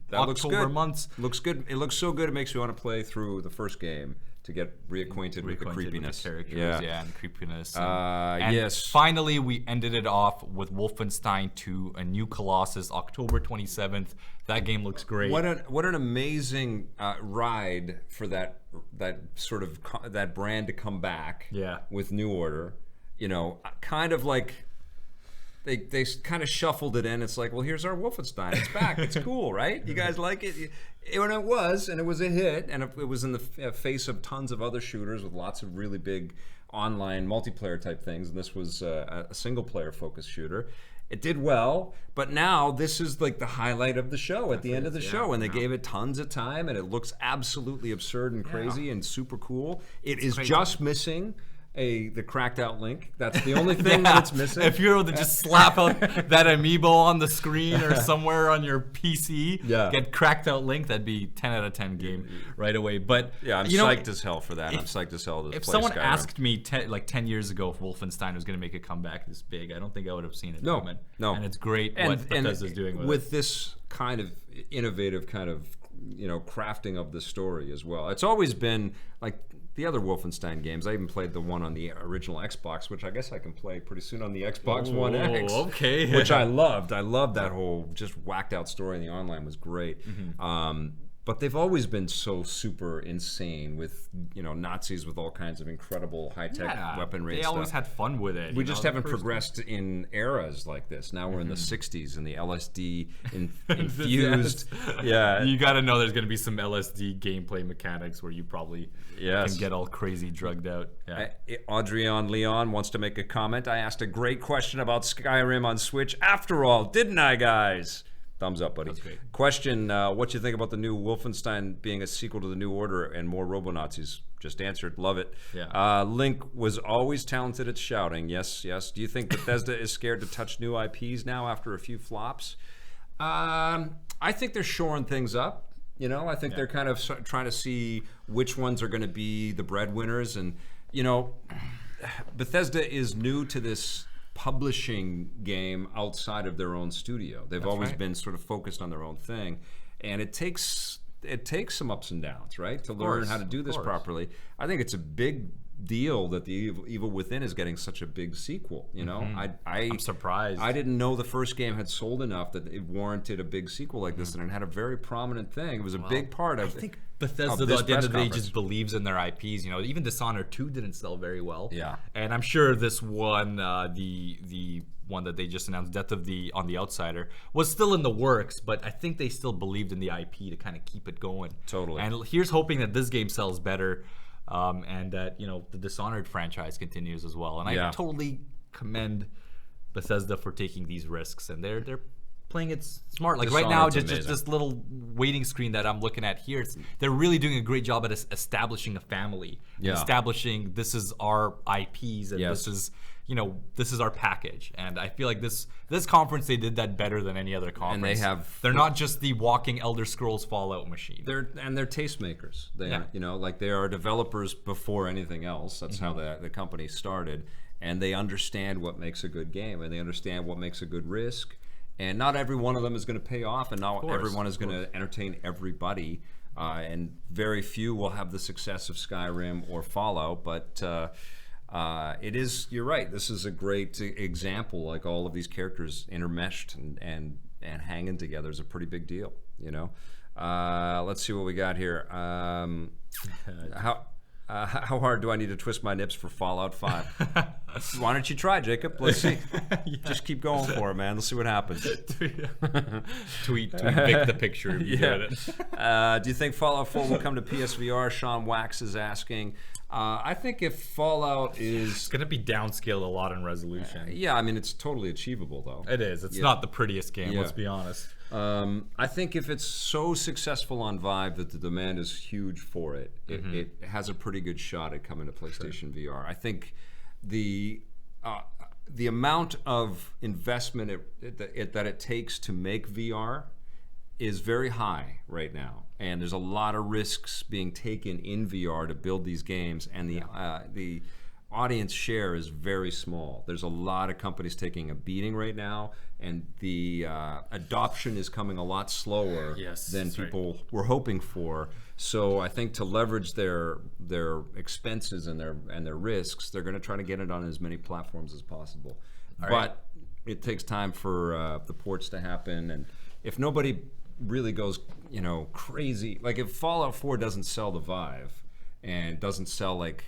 that October months. Looks good. It looks so good. It makes you want to play through the first game to get reacquainted with the creepiness. With the characters, and creepiness. And yes. Finally, we ended it off with Wolfenstein 2, a new Colossus, October 27th. That game looks great. What an amazing ride for that sort of that brand to come back. Yeah. With New Order, kind of like. They kind of shuffled it in. It's like, well, here's our Wolfenstein. It's back. It's cool, right? You guys like it? And it was a hit, and it was in the face of tons of other shooters with lots of really big online multiplayer type things. And this was a single player focused shooter. It did well, but now this is like the highlight of the show at the end of the show, and they gave it tons of time, and it looks absolutely absurd and crazy and super cool. It's just missing the cracked out Link. That's the only thing that it's missing. If you're able to just slap out that amiibo on the screen or somewhere on your PC, get cracked out Link, that'd be 10 out of 10 game right away. But I'm psyched as hell for that. I'm psyched as hell to if play someone Skyrim. asked me 10 years ago if Wolfenstein was going to make a comeback this big, I don't think I would have seen it. No. And it's great what Bethesda's doing with this kind of innovative kind of crafting of the story as well. It's always been like the other Wolfenstein games. I even played the one on the original Xbox, which I guess I can play pretty soon on the Xbox One X. Okay. Which I loved. I loved that whole just whacked out story, and the online was great. Mm-hmm. But they've always been so super insane with Nazis with all kinds of incredible high-tech weaponry. They always had fun with it. We just haven't progressed in eras like this. Now we're in the 60s and the LSD infused. Yeah, you got to know there's going to be some LSD gameplay mechanics where you probably can get all crazy drugged out. Yeah. Adrian Leon wants to make a comment. I asked a great question about Skyrim on Switch after all, didn't I, guys? Thumbs up, buddy. That's great. Question, what you think about the new Wolfenstein being a sequel to the New Order and more Robo-Nazis? Just answered. Love it. Yeah. Link was always talented at shouting. Yes. Do you think Bethesda is scared to touch new IPs now after a few flops? I think they're shoring things up. You know, I think they're kind of trying to see which ones are going to be the breadwinners. And, you know, Bethesda is new to this publishing game outside of their own studio. They've always been sort of focused on their own thing. And it takes some ups and downs, right, to learn how to do this properly. I think it's a big deal that the Evil Within is getting such a big sequel. You know, I'm surprised. I didn't know the first game had sold enough that it warranted a big sequel like this, and it had a very prominent thing. It was a big part of. I think Bethesda, though, at the end of the day, just believes in their IPs. You know, even Dishonored 2 didn't sell very well. Yeah, and I'm sure this one, the one that they just announced, Death of the on the Outsider, was still in the works, but I think they still believed in the IP to kind of keep it going. Totally. And here's hoping that this game sells better. And that, you know, the Dishonored franchise continues as well. And I totally commend Bethesda for taking these risks, and they're playing it smart. Like right now, just this little waiting screen that I'm looking at here, they're really doing a great job at establishing a family, establishing this is our IPs, and this is, you know, this is our package. And I feel like this conference, they did that better than any other conference. And they're not just the walking Elder Scrolls Fallout machine. They're tastemakers. Are, you know, like they are developers before anything else. That's how the company started, and they understand what makes a good game, and they understand what makes a good risk. And not every one of them is going to pay off, and not everyone is going to entertain everybody. And very few will have the success of Skyrim or Fallout, but. It is, you're right, this is a great example. Like all of these characters intermeshed and hanging together is a pretty big deal, you know. Let's see what we got here. How hard do I need to twist my nips for Fallout 5? Why don't you try, Jacob? Let's see. Just keep going for it, man. Let's see what happens. tweet Vic the picture if you get it. Do you think Fallout 4 will come to PSVR? Sean Wax is asking. I think if Fallout is... It's going to be downscaled a lot in resolution. Yeah, I mean, it's totally achievable, though. It is. It's not the prettiest game, let's be honest. I think if it's so successful on Vive that the demand is huge for it, it has a pretty good shot at coming to PlayStation VR. I think the amount of investment that it takes to make VR is very high right now, and there's a lot of risks being taken in VR to build these games, and the audience share is very small. There's a lot of companies taking a beating right now, and the adoption is coming a lot slower than people were hoping for. So I think to leverage their expenses and their risks, they're going to try to get it on as many platforms as possible. But it takes time for the ports to happen, and if nobody really goes, you know, crazy, like if Fallout 4 doesn't sell the Vive and doesn't sell like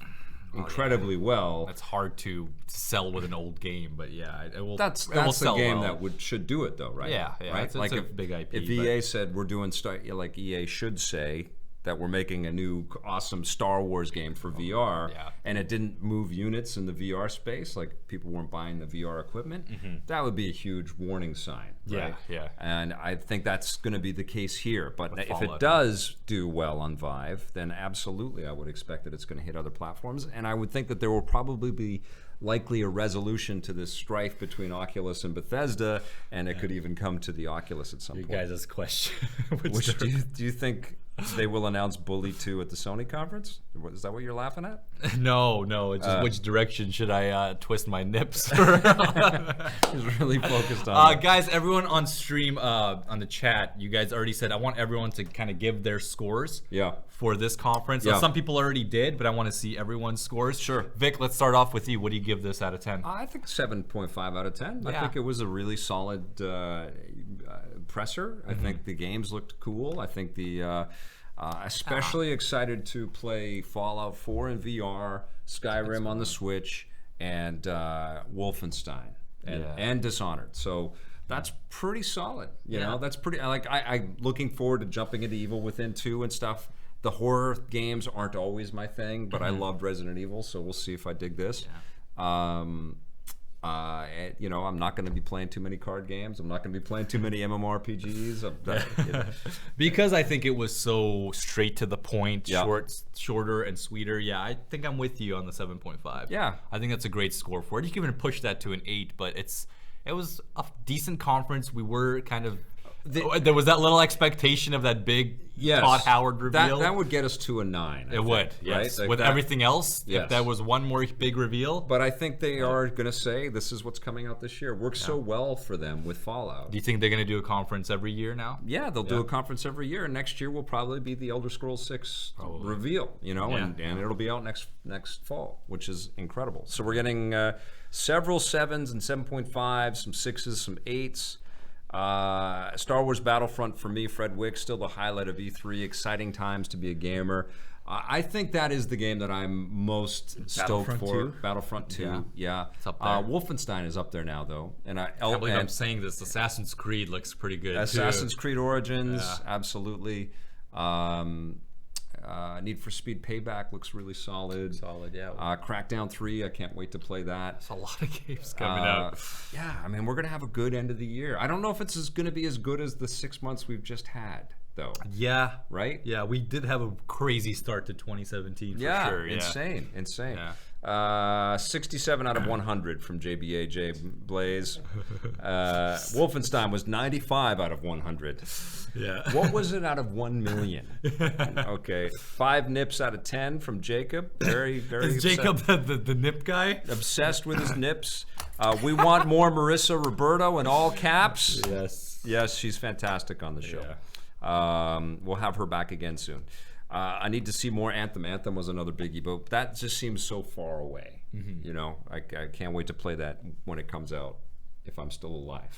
incredibly well, that's hard to sell with an old game, but it will. That's will the sell game well. that should do it, though, right? Yeah, right. It's like a big IP. If EA said we're doing like EA should say that we're making a new awesome Star Wars game for VR, and it didn't move units in the VR space, like people weren't buying the VR equipment, that would be a huge warning sign. Right? Yeah. And I think that's going to be the case here. But if it does do well on Vive, then absolutely I would expect that it's going to hit other platforms. And I would think that there will probably be likely a resolution to this strife between Oculus and Bethesda, and it could even come to the Oculus at some point. You guys' question. Which do you think they will announce Bully 2 at the Sony conference? Is that what you're laughing at? No. It's just which direction should I twist my nips? He's really focused on that. Guys, everyone on stream, on the chat, you guys already said I want everyone to kind of give their scores for this conference. Some people already did, but I want to see everyone's scores. Sure. Vic, let's start off with you. What do you give this out of 10? I think 7.5 out of 10. I think it was a really solid presser. I think the games looked cool. I think the especially excited to play Fallout 4 in VR, Skyrim on the Switch, and Wolfenstein and Dishonored. So that's pretty solid. You know, that's pretty. I'm looking forward to jumping into Evil Within 2 and stuff. The horror games aren't always my thing, but I loved Resident Evil, so we'll see if I dig this. You know, I'm not going to be playing too many card games. I'm not going to be playing too many MMORPGs. Because I think it was so straight to the point, shorter and sweeter. Yeah, I think I'm with you on the 7.5. Yeah. I think that's a great score for it. You can even push that to an 8, but it was a decent conference. We were kind of there was that little expectation of that big Todd Howard reveal. That would get us to a 9. It would, yes. Right? With everything else, yes. if that was one more big reveal. But I think they are going to say this is what's coming out this year. Works so well for them with Fallout. Do you think they're going to do a conference every year now? Yeah, they'll do a conference every year. And next year will probably be the Elder Scrolls 6 reveal, you know, and it'll be out next fall, which is incredible. So we're getting several 7s and 7.5s, some 6s, some 8s. Star Wars Battlefront for me, Fred Wick, still the highlight of E3. Exciting times to be a gamer. I think that is the game that I'm most stoked for. 2? Battlefront 2, yeah. It's up there. Wolfenstein is up there now, though. And I can't believe I'm saying this. Assassin's Creed looks pretty good, Assassin's Creed Origins, absolutely. Need for Speed Payback looks really solid. Crackdown 3, I can't wait to play that. There's a lot of games coming out. Yeah, I mean, we're going to have a good end of the year. I don't know if it's going to be as good as the 6 months we've just had, though. Yeah. Right? Yeah, we did have a crazy start to 2017 for sure. Insane. 67 out of 100 from JBAJ Blaze. Wolfenstein was 95 out of 100. Yeah. What was it out of 1 million? Okay. 5 nips out of 10 from Jacob. Very, very Is Jacob the nip guy? Obsessed with his nips. We want more Marissa Roberto in all caps. Yes. Yes, she's fantastic on the show. Yeah. We'll have her back again soon. I need to see more Anthem. Anthem was another biggie, but that just seems so far away. Mm-hmm. You know, I can't wait to play that when it comes out, if I'm still alive.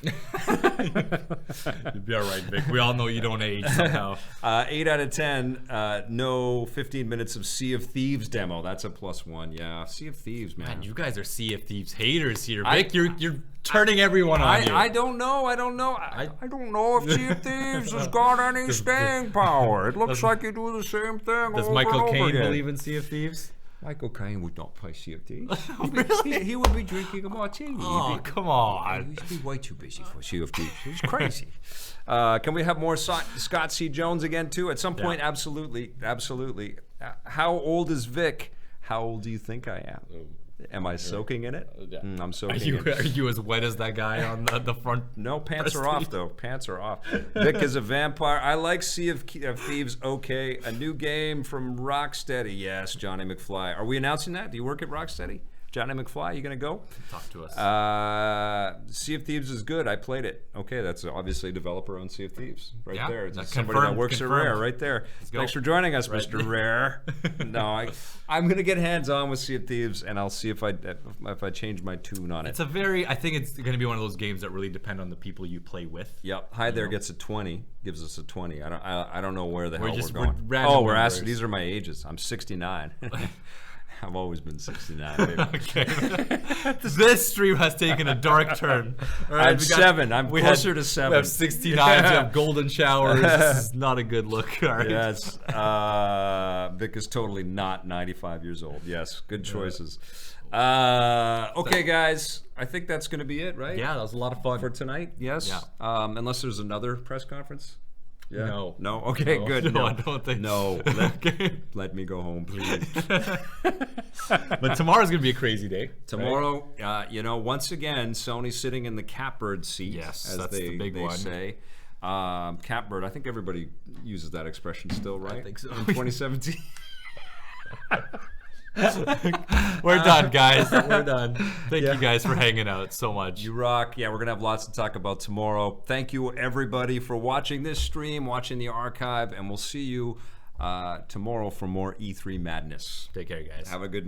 You'd be all right, Vic. We all know you don't age somehow. 8 out of 10. No 15 minutes of Sea of Thieves demo. That's a +1. Yeah, Sea of Thieves, man. You guys are Sea of Thieves haters here, Vic. You're turning everyone on you. I don't know. I don't know if Sea of Thieves has got any staying power. It looks like you do the same thing. Does Michael Caine believe in Sea of Thieves? Michael Caine would not play Sea of Thieves. Really? He would be drinking a martini. Oh, come on. He'd be way too busy for Sea of Thieves. He's crazy. Can we have more Scott C. Jones again, too? At some point, absolutely. Absolutely. How old is Vic? How old do you think I am? Am I soaking in it? I'm soaking in it. Are you as wet as that guy on the front? No, pants are off, though. Pants are off. Vic is a vampire. I like Sea of Thieves. Okay. A new game from Rocksteady. Yes, Johnny McFly. Are we announcing that? Do you work at Rocksteady? Johnny McFly, you going to go? Talk to us. Sea of Thieves is good. I played it. Okay, that's obviously a developer on Sea of Thieves. Right there. It's somebody that works at Rare right there. Thanks for joining us, Mr. Rare. No, I'm going to get hands-on with Sea of Thieves, and I'll see if I change my tune on it. I think it's going to be one of those games that really depend on the people you play with. Yep. Hi there gets a 20. Gives us a 20. I don't know where the hell we're going. We're asking. These are my ages. I'm 69. I've always been 69, baby. Okay. This stream has taken a dark turn. All right, I'm 7. I'm closer to 7. We have 69. We have golden showers. This is not a good look. All right. Yes. Vic is totally not 95 years old. Yes. Good choices. Okay, guys. I think that's going to be it, right? Yeah, that was a lot of fun. For tonight, yes? Yeah. Unless there's another press conference? Yeah. No. Okay, good. No, I don't think. No. Let me go home, please. But tomorrow's going to be a crazy day. Tomorrow, once again, Sony's sitting in the catbird seat. Yes, as that's the big one. Say. Catbird, I think everybody uses that expression still, right? I think so. In 2017. We're done, guys. We're done. Thank you guys for hanging out so much. You rock. Yeah, we're going to have lots to talk about tomorrow. Thank you, everybody, for watching this stream, watching the archive, and we'll see you tomorrow for more E3 madness. Take care, guys. Have a good